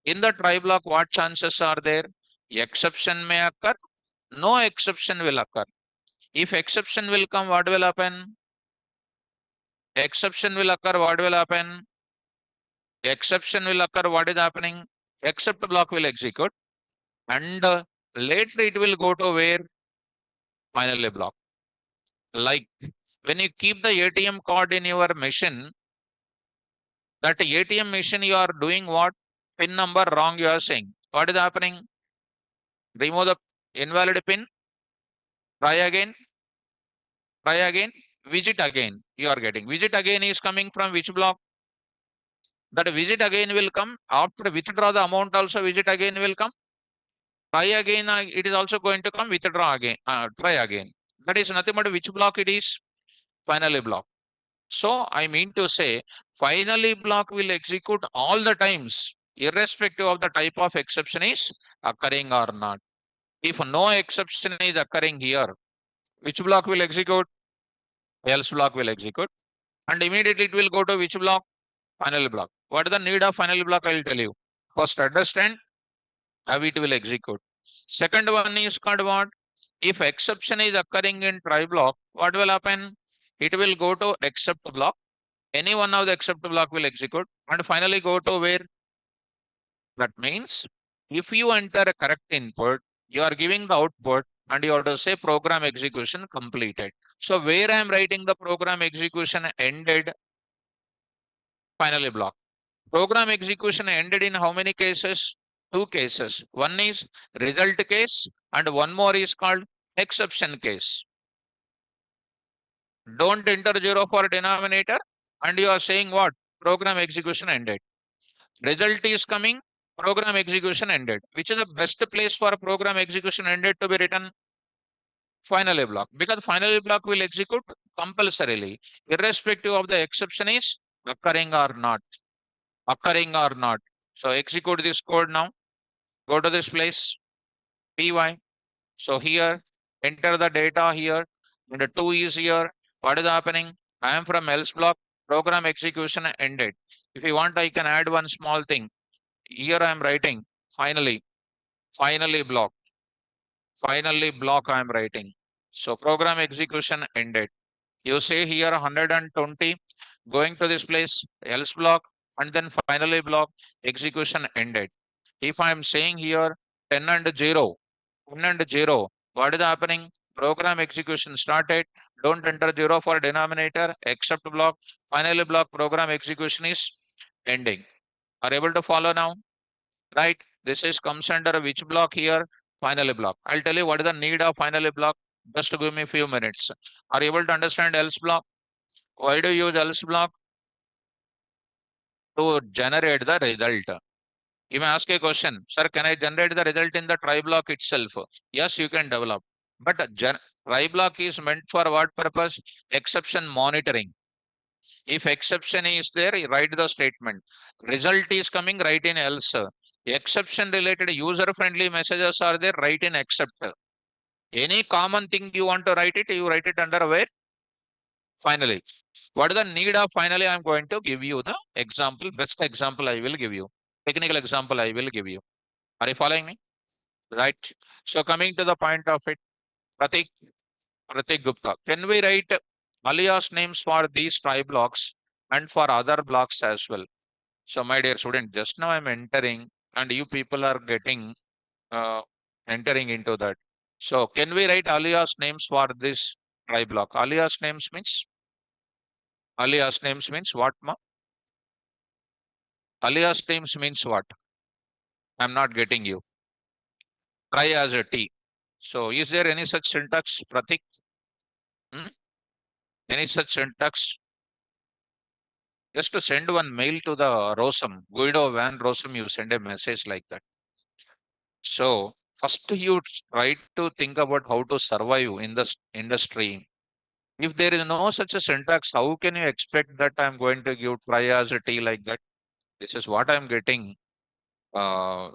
In the try block what chances are there? Exception may occur. No exception will occur. If exception will come, what will happen? Exception will occur, what will happen? Exception will occur, what is happening? Except block will execute. And later it will go to where? Finally block. Like when you keep the ATM card in your machine, that ATM machine you are doing what? Pin number wrong you are saying. What is happening? Remove the invalid pin. Try again. Try again. visit again you are getting. Visit again is coming from which block? That visit again will come after withdraw the amount also visit again will come. Try again, it is also going to come withdraw again, try again. That is nothing but which block it is? Finally block. So I mean to say, finally block will execute all the times, irrespective of the type of exception is occurring or not. If no exception is occurring here, which block will execute? Else block will execute. And immediately it will go to which block? Final block. What is the need of final block? I will tell you. First, understand how it will execute. Second one is called what? If exception is occurring in try block, what will happen? It will go to except block. Any one of the except block will execute and finally go to where? That means if you enter a correct input, you are giving the output and you have to say program execution completed. So where I am writing the program execution ended? Finally block. Program execution ended in how many cases? Two cases. One is result case and one more is called exception case. Don't enter 0 for denominator and you are saying what? Program execution ended. Result is coming, program execution ended. Which is the best place for program execution ended to be written? Finally block. Because finally block will execute compulsorily, irrespective of the exception is occurring or not. Occurring or not. So execute this code now. Go to this place, py. So here, enter the data here, and the 2 is here. What is happening? I am from else block, program execution ended. If you want, I can add one small thing. Here I am writing, finally, finally block, I am writing. So program execution ended. You say here 120, going to this place, else block, and then finally block, execution ended. If I am saying here 10 and 0, 10 and 0, what is happening? Program execution started. Don't enter 0 for denominator, except block, finally block, program execution is ending. Are able to follow now? Right? This is comes under which block here? Finally block. I'll tell you what is the need of finally block. Just give me a few minutes. Are you able to understand else block? Why do you use else block? To generate the result. You may ask a question, sir, can I generate the result in the try block itself? Yes, you can develop. But try block is meant for what purpose? Exception monitoring. If exception is there, write the statement. Result is coming, write in else. Exception related user friendly messages are there, write in except. Any common thing you want to write it, you write it under where? Finally. What is the need of finally? I'm going to give you the example, best example I will give you. Technical example I will give you. Are you following me? Right. So coming to the point of it, Pratik, Pratik Gupta, can we write alias names for these try blocks and for other blocks as well? So my dear student, just now I'm entering and you people are getting uh, entering into that. So can we write alias names for this try block? Alias names means what? Ma? Alias names means what? I'm not getting you. Try as a T. So is there any such syntax, Pratik? Hmm? Any such syntax? Just to send one mail to the Rosam, Guido Van Rosam, you send a message like that. So first you try to think about how to survive in this industry. If there is no such a syntax, how can you expect that I'm going to give try as a T like that? This is what I'm getting uh,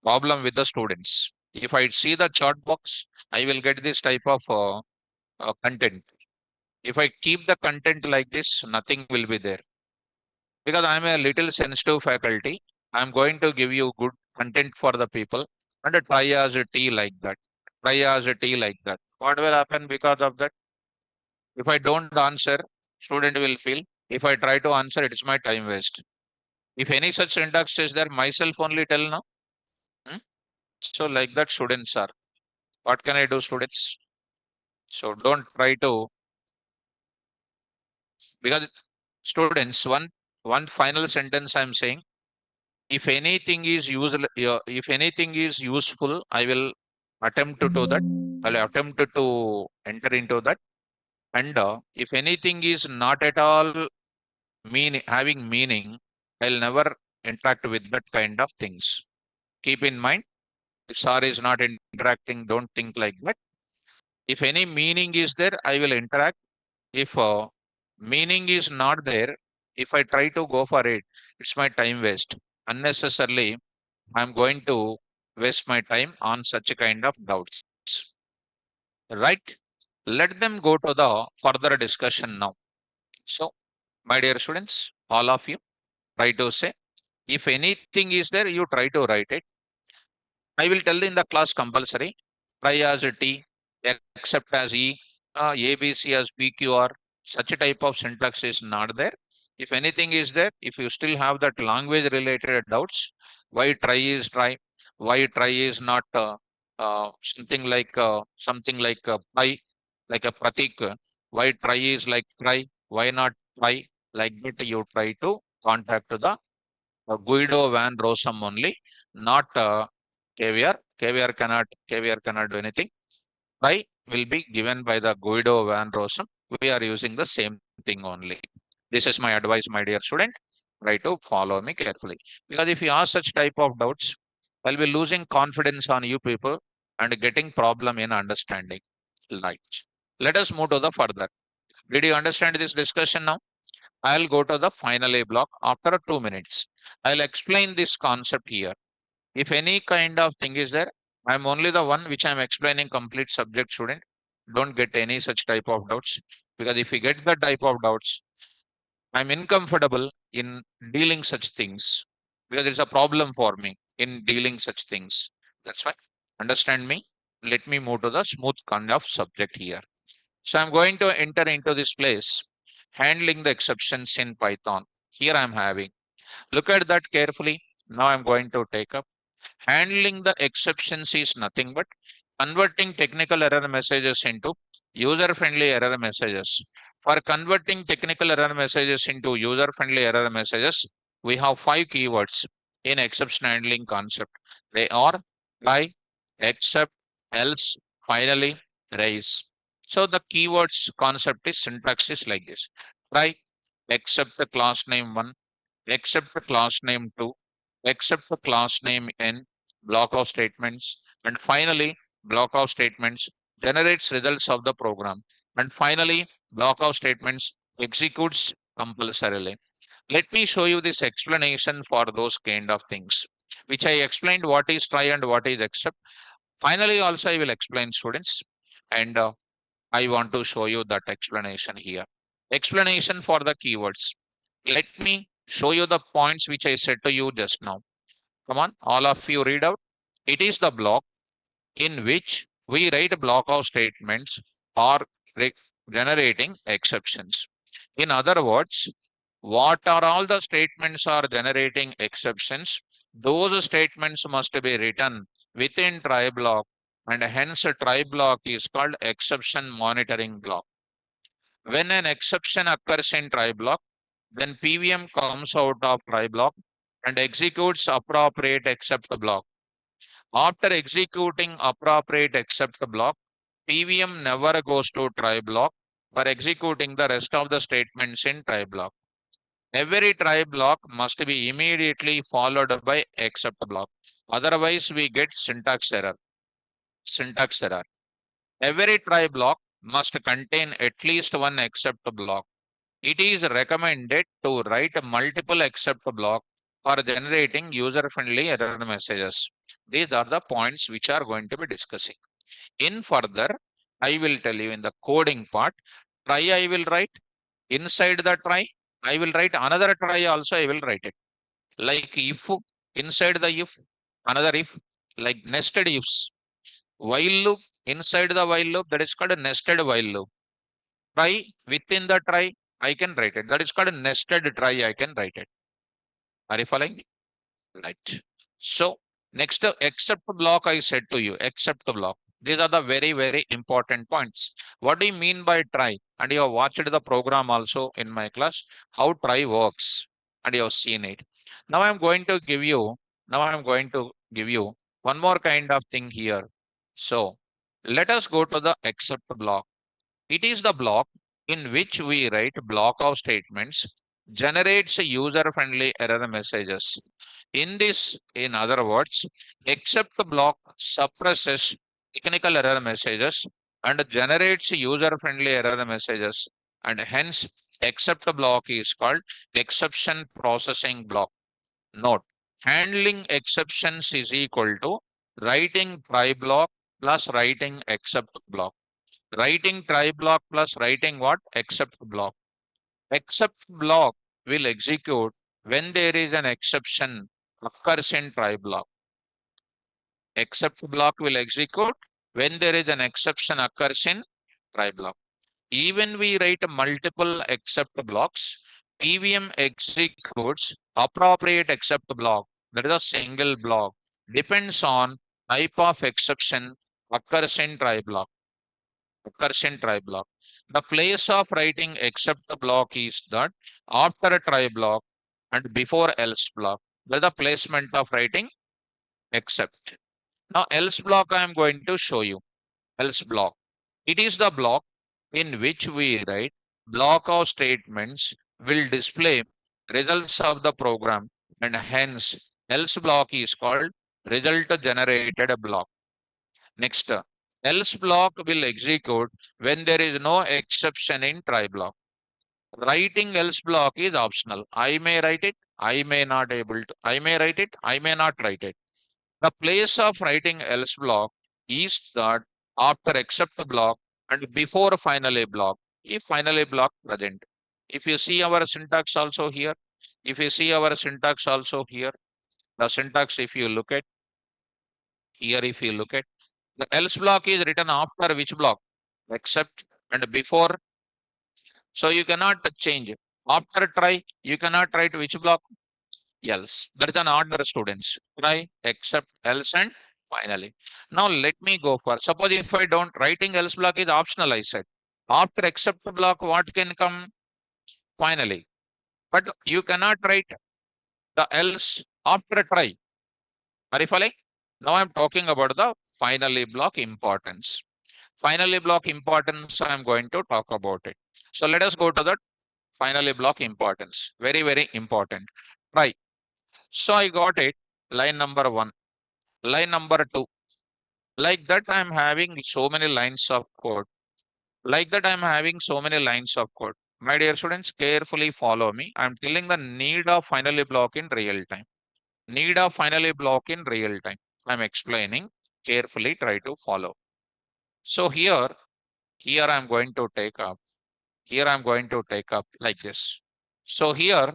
problem with the students. If I see the chart box, I will get this type of content. If I keep the content like this, nothing will be there. Because I'm a little sensitive faculty, I'm going to give you good content for the people and a try as a T like that. Try as a T like that. What will happen because of that? If I don't answer, student will feel. If I try to answer, it's my time waste. If any such syntax is there, myself only tell now. Hmm? So like that students are. What can I do, students? So don't try to, because students, one final sentence I'm saying, if anything is useful, if anything is useful, I will attempt to do that. I'll attempt to enter into that. And if anything is not at all having meaning, I'll never interact with that kind of things. Keep in mind, if SAR is not interacting, don't think like that. If any meaning is there, I will interact. If meaning is not there, if I try to go for it, it's my time waste. Unnecessarily, I'm going to waste my time on such a kind of doubts. Right? Let them go to the further discussion now. So, my dear students, all of you, try to say, if anything is there, you try to write it. I will tell in the class compulsory, try as a T, except as E, ABC as PQR. Such a type of syntax is not there. If anything is there, if you still have that language related doubts, why try is try, why try is not something like pi, like a pratik, why try is like try, why not try, like that you try to contact the Guido van Rossum only, not caviar. Caviar cannot do anything. Try will be given by the Guido van Rossum. We are using the same thing only. This is my advice, my dear student. Try to follow me carefully. Because if you ask such type of doubts, I'll be losing confidence on you people and getting problem in understanding. Right. Let us move to the further. Did you understand this discussion now? I'll go to the final A block after 2 minutes. I'll explain this concept here. If any kind of thing is there, I'm only the one which I'm explaining complete subject student. Don't get any such type of doubts, because if you get the type of doubts, I'm uncomfortable in dealing such things, because it's a problem for me in dealing such things. That's why. Understand me? Let me move to the smooth kind of subject here. So I'm going to enter into this place, handling the exceptions in Python. Here I'm having. Look at that carefully. Now I'm going to take up. Handling the exceptions is nothing but converting technical error messages into user-friendly error messages. For converting technical error messages into user-friendly error messages, we have 5 keywords in exception handling concept. They are try, except, else, finally, raise. So the keywords concept is syntax is like this. Try, except the class name 1, except the class name 2, except the class name n, block of statements, and finally, block of statements generates results of the program, and finally, block of statements executes compulsorily. Let me show you this explanation for those kind of things, which I explained what is try and what is except. Finally, also I will explain students, and I want to show you that explanation here. Explanation for the keywords. Let me show you the points which I said to you just now. Come on, all of you read out. It is the block in which we write a block of statements or generating exceptions. In other words, what are all the statements are generating exceptions? Those statements must be written within try block, and hence a try block is called exception monitoring block. When an exception occurs in try block, then PVM comes out of try block and executes appropriate except block. After executing appropriate except block, PVM never goes to try block for executing the rest of the statements in try block. Every try block must be immediately followed by except block. Otherwise, we get syntax error. Syntax error. Every try block must contain at least one except block. It is recommended to write multiple except block for generating user-friendly error messages. These are the points which are going to be discussing. In further, I will tell you in the coding part, try I will write. Inside the try, I will write another try also I will write it. Like if, inside the if, another if, like nested ifs. While loop, inside the while loop, that is called a nested while loop. Try, within the try, I can write it. That is called a nested try, I can write it. Are you following? Right. So next, except block I said to you, except block. These are the very, very important points. What do you mean by try? And you have watched the program also in my class, how try works, and you have seen it. Now I'm going to give you one more kind of thing here. So let us go to the except block. It is the block in which we write block of statements generates user-friendly error messages. In this, in other words, except block suppresses technical error messages and generates user-friendly error messages, and hence except block is called exception processing block. Note, handling exceptions is equal to writing try block plus writing except block. Writing try block plus writing what? Except block. Except block will execute when there is an exception occurs in try block. Except block will execute when there is an exception occurs in try block. Even we write multiple except blocks, PVM executes appropriate except block. That is a single block. Depends on type of exception occurs in try block. Occurs in try block. The place of writing except block is that after a try block and before else block. That is the placement of writing except. Now else block I am going to show you. Else block. It is the block in which we write block of statements will display results of the program, and hence else block is called result generated block. Next, else block will execute when there is no exception in try block. Writing else block is optional. I may write it, I may not able to, I may write it, I may not write it. The place of writing else block is that after except block and before finally block, if finally block present. If you see our syntax also here, if you see our syntax also here, the syntax if you look at here, if you look at the else block is written after which block? Except and before. So you cannot change it. After try, you cannot write which block? Else. That is an order, students. Try, except, else, and finally. Now let me go for, suppose if I don't, writing else block is optional, I said. After except block, what can come? Finally. But you cannot write the else after try. Are you following? Now I'm talking about the finally block importance. Finally block importance, I'm going to talk about it. So let us go to the finally block importance. Very, very important. Try. So I got it. Line number one. Line number two. Like that, I'm having so many lines of code. Like that, I'm having so many lines of code. My dear students, carefully follow me. I'm telling the need of finally block in real time. Need of finally block in real time. I'm explaining. Carefully try to follow. So here I'm going to take up. Here I'm going to take up like this. So here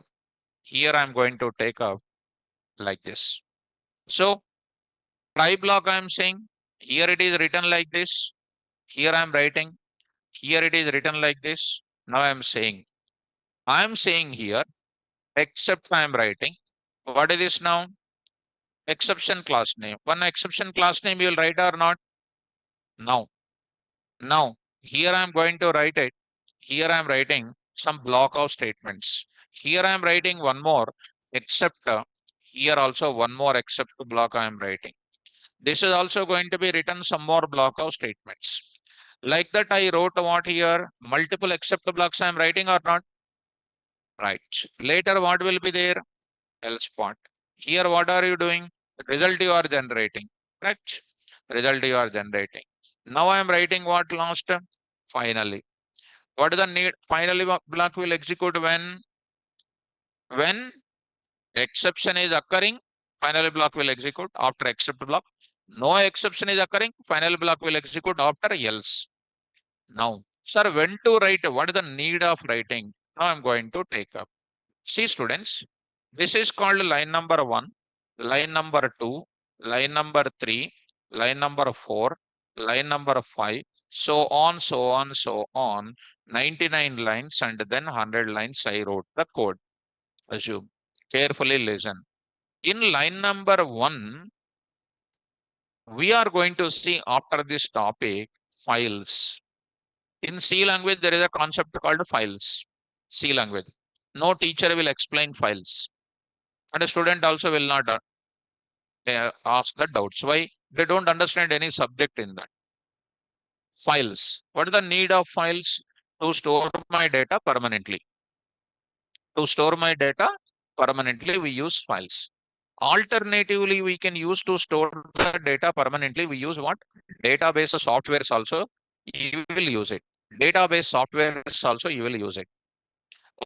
I'm going to take up like this. So try block I'm saying. Here it is written like this. Here I'm writing. Here it is written like this. Now I'm saying here, except I'm writing. What is this now? Exception class name. One exception class name you will write or not? Now, now, here I'm going to write it. Here I'm writing some block of statements. Here I'm writing one more, except here also one more except block I'm writing. This is also going to be written some more block of statements. Like that, I wrote what here? Multiple except blocks I'm writing or not? Right. Later, what will be there? Else part. Here, what are you doing? Result you are generating. Correct. Result you are generating. Now I am writing what last? Finally. What is the need? Finally, block will execute when exception is occurring. Finally, block will execute after except block. No exception is occurring. Finally, block will execute after else. Now, sir, when to write? What is the need of writing? Now I'm going to take up. See, students, this is called line number one, line number two, line number three, line number four, line number five, so on, so on, so on. 99 lines and then 100 lines I wrote the code. Assume. Carefully listen. In line number one, we are going to see after this topic files. In C language, there is a concept called files. C language. No teacher will explain files. And a student also will not ask the doubts. Why? They don't understand any subject in that. Files. What is the need of files? to store my data permanently. To store my data permanently, we use files. Alternatively, we can use to store the data permanently. We use what? Database softwares also. You will use it. Database softwares also you will use it.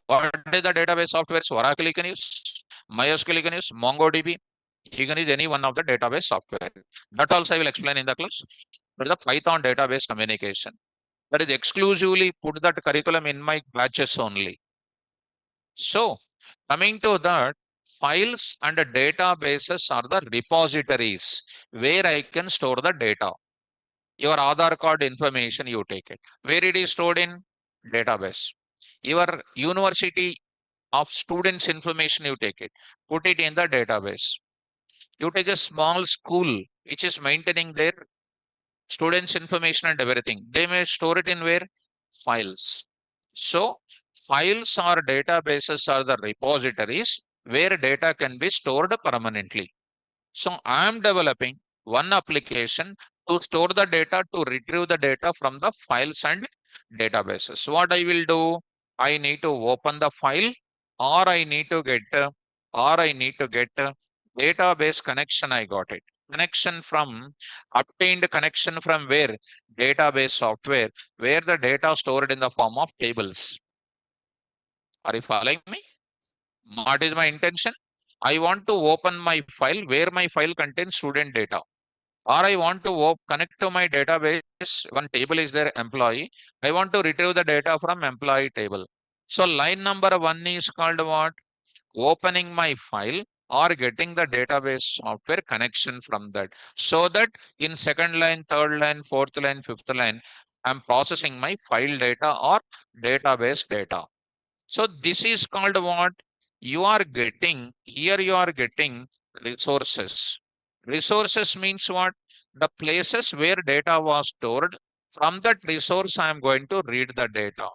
What is the database softwares? Oracle you can use, MySQL you can use, MongoDB. You can use any one of the database software. That also I will explain in the class. That is the Python database communication. That is exclusively put that curriculum in my batches only. So coming to that, files and databases are the repositories where I can store the data. Your Aadhaar card information, you take it. Where it is stored in? Database. Your university of students information, you take it. Put it in the database. You take a small school which is maintaining their students information and everything. They may store it in where? Files. So files or databases are the repositories where data can be stored permanently. So I am developing one application to store the data, to retrieve the data from the files and databases. So what I will do, I need to open the file, or I need to get database connection. I got it. Connection from obtained connection from where? Database software, where the data stored in the form of tables. Are you following me? What is my intention? I want to open my file where my file contains student data, or I want to connect to my database. One table is there, employee. I want to retrieve the data from employee table. So line number one is called what? Opening my file or getting the database software connection from that. So that in second line, third line, fourth line, fifth line, I'm processing my file data or database data. So this is called what? You are getting, here you are getting resources. Resources means what? The places where data was stored. From that resource, I am going to read the data.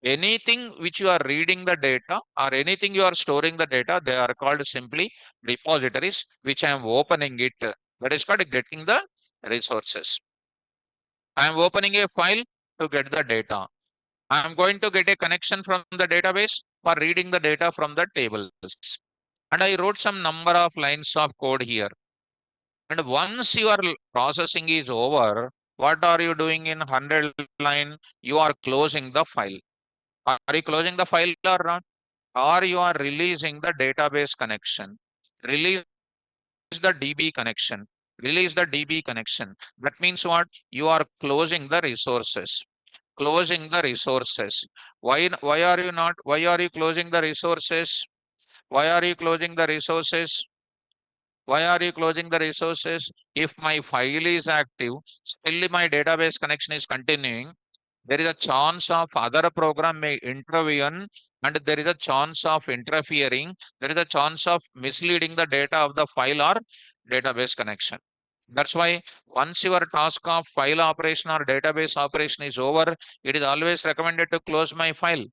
Anything which you are reading the data or anything you are storing the data, they are called simply repositories, which I am opening it. That is called getting the resources. I am opening a file to get the data. I am going to get a connection from the database for reading the data from the tables. And I wrote some number of lines of code here. And once your processing is over, what are you doing in 100 line? You are closing the file. Are you closing the file or not? Or you are releasing the database connection? Release the DB connection. Release the DB connection. That means what? You are closing the resources. Closing the resources. Why are you not? Why are you closing the resources? Why are you closing the resources? Why are you closing the resources? If my file is active, still my database connection is continuing, there is a chance of other program may intervene, and there is a chance of interfering. There is a chance of misleading the data of the file or database connection. That's why once your task of file operation or database operation is over, it is always recommended to close my file.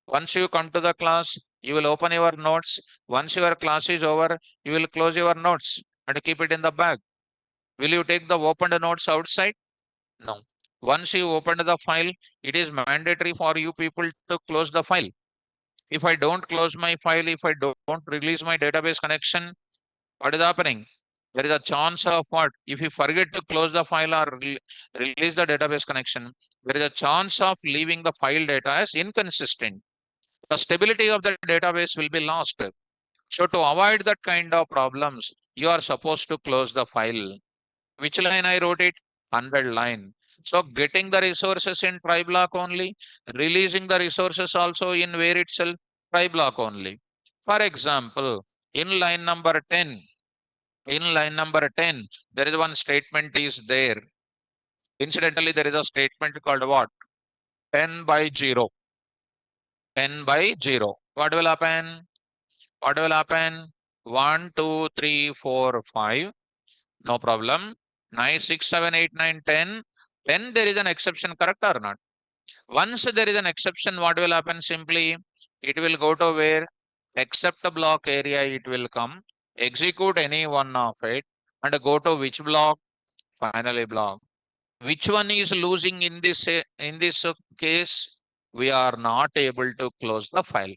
Once you come to the class, you will open your notes. Once your class is over, you will close your notes and keep it in the bag. Will you take the opened notes outside? No. Once you open the file, it is mandatory for you people to close the file. If I don't close my file, if I don't release my database connection, what is happening? There is a chance of what? If you forget to close the file or release the database connection, there is a chance of leaving the file data as inconsistent. The stability of the database will be lost. So to avoid that kind of problems, you are supposed to close the file. Which line I wrote it? 100 line. So getting the resources in try block only, releasing the resources also in where itself? Try block only. For example, in line number 10, there is one statement is there. Incidentally, there is a statement called what? 10 by 0. 10 by 0. What will happen? What will happen? 1, 2, 3, 4, 5. No problem. 9, 6, 7, 8, 9, 10. 10, there is an exception, correct or not? Once there is an exception, what will happen? Simply, it will go to where? Except the block area, it will come. Execute any one of it and go to which block? Finally block. Which one is losing in this case? we are not able to close the file.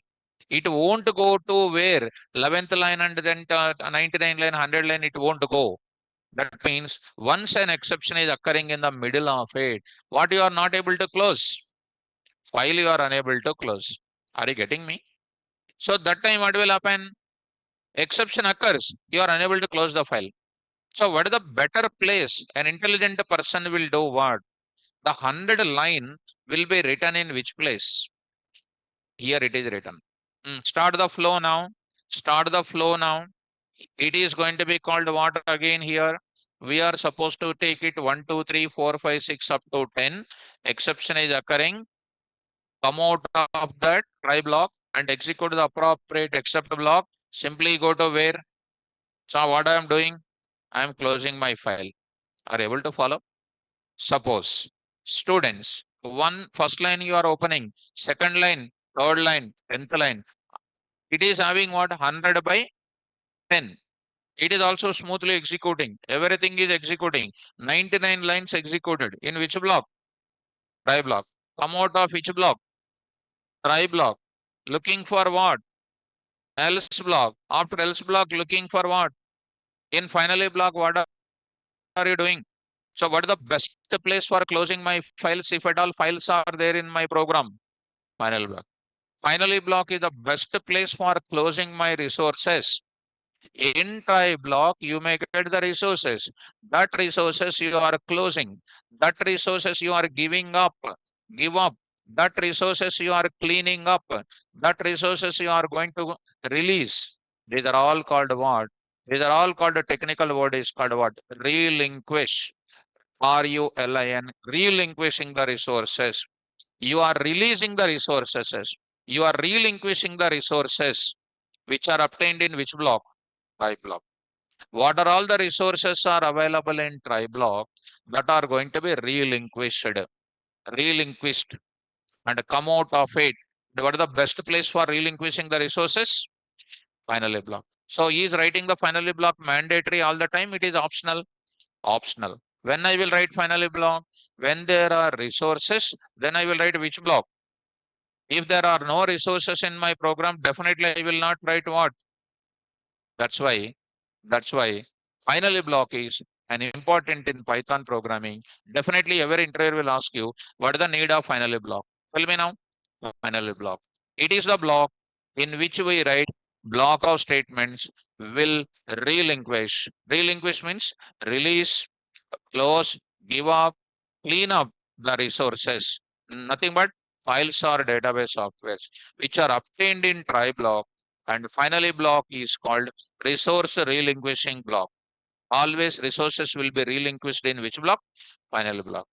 It won't go to where 11th line and then 99 line, 100 line, it won't go. That means once an exception is occurring in the middle of it, what you are not able to close, file you are unable to close. Are you getting me? So that time what will happen? Exception occurs, you are unable to close the file. So what is the better place? An intelligent person will do what? The 100 line will be written in which place? Here it is written. Start the flow now. Start the flow now. It is going to be called what again here? We are supposed to take it 1, 2, 3, 4, 5, 6 up to 10. Exception is occurring. Come out of that try block and execute the appropriate except block. Simply go to where? So what I am doing? I am closing my file. Are you able to follow? Suppose students, one first line you are opening, second line, third line, 10th line. It is having what? 100 by 10. It is also smoothly executing. Everything is executing. 99 lines executed. In which block? Try block. Come out of which block? Try block. Looking for what? Else block. After else block, looking for what? In finally block, what are you doing? So what is the best place for closing my files if at all files are there in my program? Final block. Finally block is the best place for closing my resources. In try block, you may get the resources. That resources you are closing. That resources you are giving up. Give up. That resources you are cleaning up. That resources you are going to release. These are all called what? These are all called, a technical word is called what? Relinquish. RULIN. Relinquishing the resources. You are releasing the resources. You are relinquishing the resources which are obtained in which block? Try block. What are all the resources are available in try block that are going to be relinquished and come out of it? What is the best place for relinquishing the resources? Finally block. So he is writing the finally block mandatory all the time. It is optional. Optional. When I will write finally block, when there are resources, then I will write which block. If there are no resources in my program, definitely I will not write what. That's why, that's why finally block is an important in Python programming. Definitely every interviewer will ask you, what is the need of finally block? Tell me now, finally block. It is the block in which we write block of statements will relinquish. Relinquish means release, close, give up, clean up the resources. Nothing but files or database softwares which are obtained in try block. And finally block is called resource relinquishing block. Always resources will be relinquished in which block? Finally block.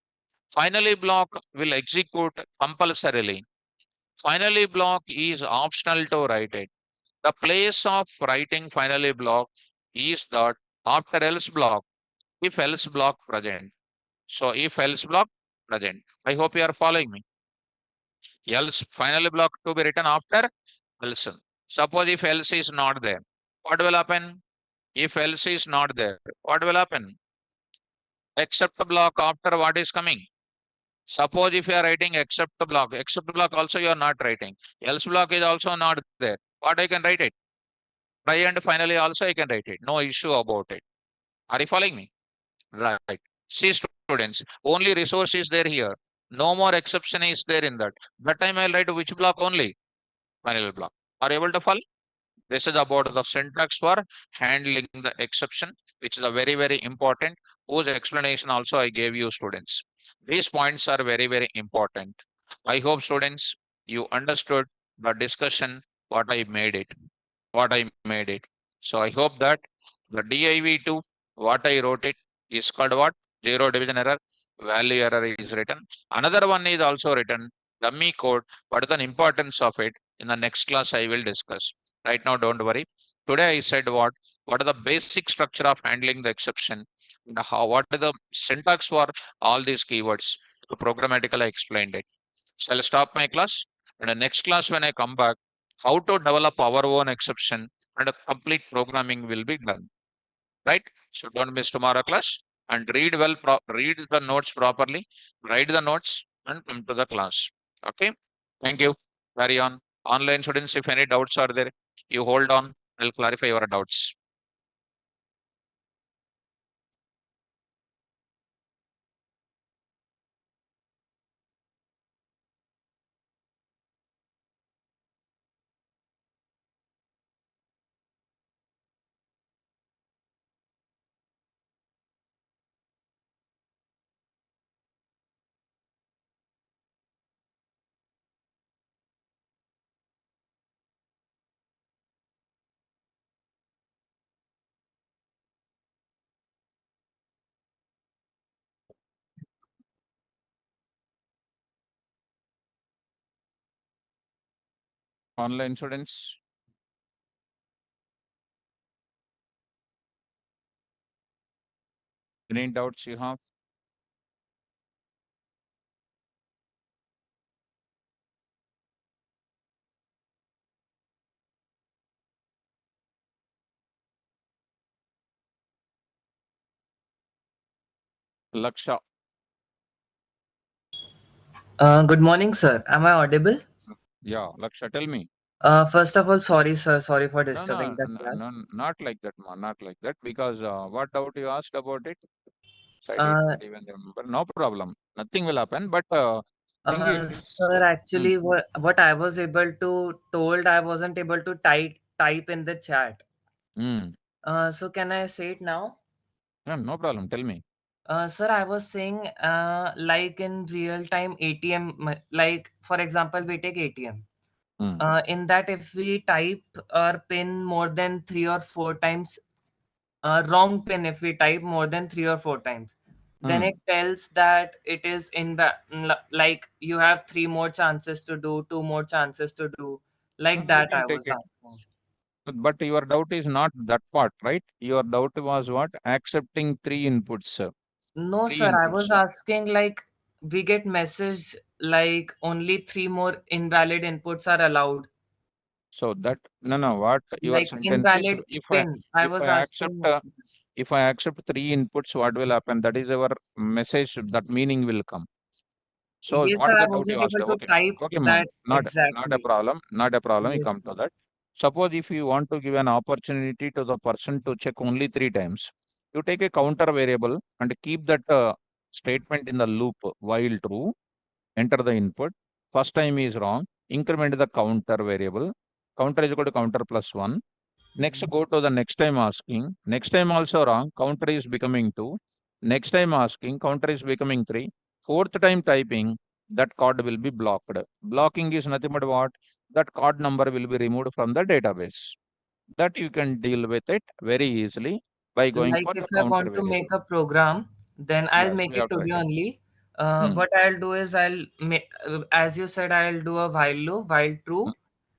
Finally block will execute compulsorily. Finally block is optional to write it. The place of writing finally block is that after else block, if else block present. So if else block present. I hope you are following me. Else finally block to be written after else. Suppose if else is not there, what will happen? If else is not there, what will happen? Except block after what is coming. Suppose if you are writing except block also you are not writing. Else block is also not there. What I can write it? Try and finally also I can write it. No issue about it. Are you following me? Right. See students, only resource is there here. No more exception is there in that. That time I'll write which block only? Final block. Are you able to follow? This is about the syntax for handling the exception, which is a very, very important, whose explanation also I gave you students. These points are very, very important. I hope students, you understood the discussion, what I made it, what I made it. So I hope that the div2, what I wrote it is called what? Zero division error, value error is written. Another one is also written, dummy code. What is the importance of it? In the next class, I will discuss. Right now, don't worry. Today I said what? What is the basic structure of handling the exception? What is the syntax for all these keywords? Programmatically, I explained it. So I'll stop my class. And the next class, when I come back, how to develop our own exception and a complete programming will be done. Right? So don't miss tomorrow class and read well, read the notes properly, write the notes and come to the class. Okay. Thank you. Carry on. Online students, if any doubts are there, you hold on. I'll clarify your doubts. Online students, any doubts you have? Laksha. Good morning, sir. Am I audible? Yeah, Laksha, tell me. First of all, sorry, sir. Sorry for No, no, disturbing the no, class. no, not like that, ma, not like that. Because what doubt you asked about it? So I did Uh, not even remember. No problem. Nothing will happen. But thing is, Sir, hmm, actually, what I was able to told, I wasn't able to type in the chat. hmm, So can I say it now? no, no problem. Tell me. Sir, I was saying, like in real time ATM, like for example, we take ATM. Hmm, In that, if we type our pin more than 3 or 4 times, wrong pin if we type more than 3 or 4 times, then hmm. it tells that it is like you have three more chances to do, two more chances to do, No, like no, you that can I take was it. asking. But your doubt is not that part, right? Your doubt was what? Accepting three inputs. No, Three sir, I was inputs. asking like we get message like only three more invalid inputs are allowed, So that no, no. What your like sentence is? invalid pin. I If was I accept asking. if I accept three inputs, what will happen? That is our message. That meaning will come. So Yes, what sir, is I the doubt you wasn't asked? able to Okay, type okay, ma'am. that Not a exactly. problem. Not a problem. You Yes, come sir. to that. Suppose if you want to give an opportunity to the person to check only three times, you take a counter variable and keep that statement in the loop while true. Enter the input. First time is wrong. Increment the counter variable. Counter is equal to counter plus one. Next, go to the next time asking. Next time also wrong. Counter is becoming 2. Next time asking. Counter is becoming 3. Fourth time typing. That card will be blocked. Blocking is nothing but what? That card number will be removed from the database. That you can deal with it very easily by going Like for if the I counter want to variable. make a program, then I'll Yes, make we it have to to write be it. only. Mm, What I'll do is I'll make, as you said, I'll do a while loop, while mm, true,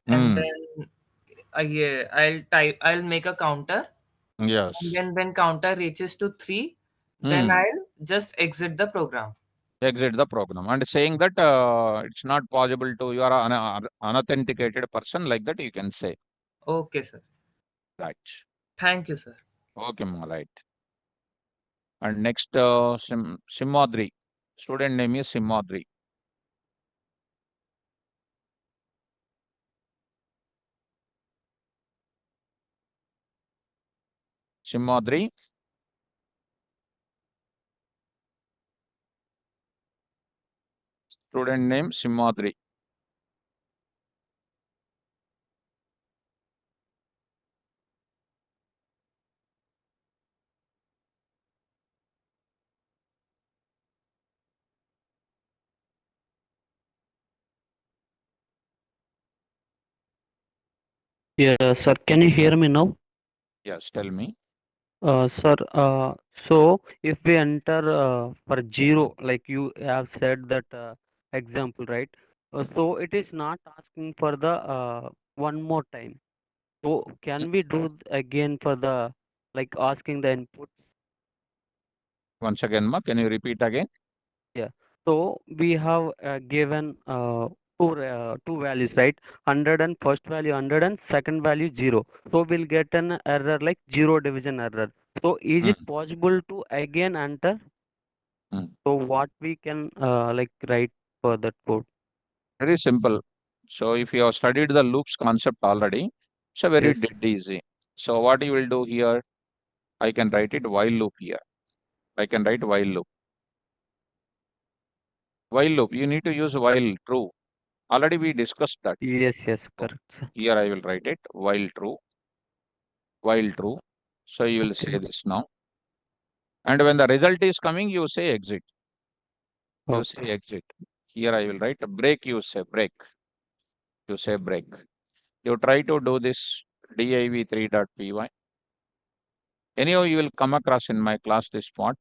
and mm. then yeah, I'll make a counter, and Yes. then when counter reaches to 3, then Mm. I'll just exit the program. Exit the program and saying that it's not possible to you are an unauthenticated person like that you can say. Okay, sir. Right. Thank you, sir. Okay, ma, right. And next, Simhadri. Student name is Simhadri. Simhadri. Student name Simhadri. Yeah, sir, can you hear me now? Yes, tell me. Sir, so if we enter for zero, like you have said that example, right? So it is not asking for the one more time. So Mm, can we do again for the like asking the input? once again, ma, can you repeat again? Yeah. So we have given two values, right? 100 and first value 100 and second value 0. So we'll get an error like zero division error. So is Mm, it possible to again enter? mm. So what we can like write for that code? Very simple. So if you have studied the loops concept already, it's a very Yes. dead easy. So what you will do here, I can write it while loop here. I can write while loop. While loop, you need to use while true. Already we discussed that. Yes, yes, So correct, sir. here I will write it while true, while true. So you will say Okay. this now. And when the result is coming, you say exit. You say Okay. exit. Here I will write break, you say break. You say break. You try to do this div3.py. Anyhow, you will come across in my class this part.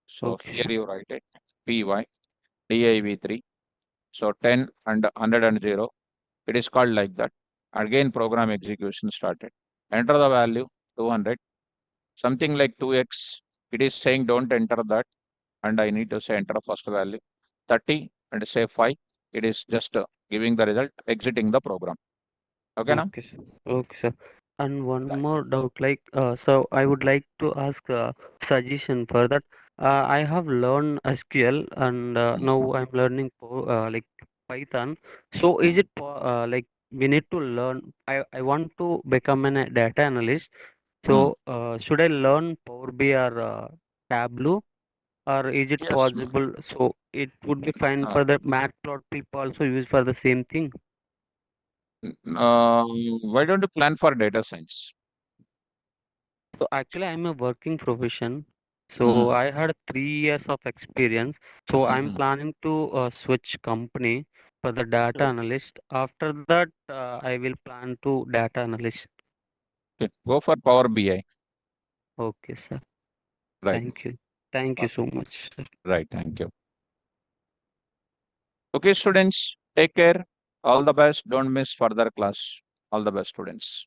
So Okay, here sir. you write it py div3. So 10 and 100 and 0. It is called like that. Again, program execution started. Enter the value 200, something like 2x. It is saying don't enter that, and I need to say enter first value 30 and say 5. It is just giving the result, exiting the program. Okay, now? Okay, sir. Okay, sir. And one more doubt, like, so I would like to ask a suggestion for that. I have learned SQL and Mm, now I'm learning like Python. So is mm, it like we need to learn? I want to become a data analyst. mm. So should I learn Power BI or Tableau, or is it Yes. possible? So it would be fine Uh, for the Matplotlib also use for the same thing. why don't you plan for data science? So actually, I'm a working profession. So Mm, I had 3 years of experience. So I'm mm. planning to switch company for the data Okay. analyst. After that, I will plan to data analyst. Okay. Go for Power BI. Okay, sir. Right. Thank you. Thank you Uh, so much, sir. Right. Thank you. Okay, students, take care. All the best. Don't miss further class. All the best, students.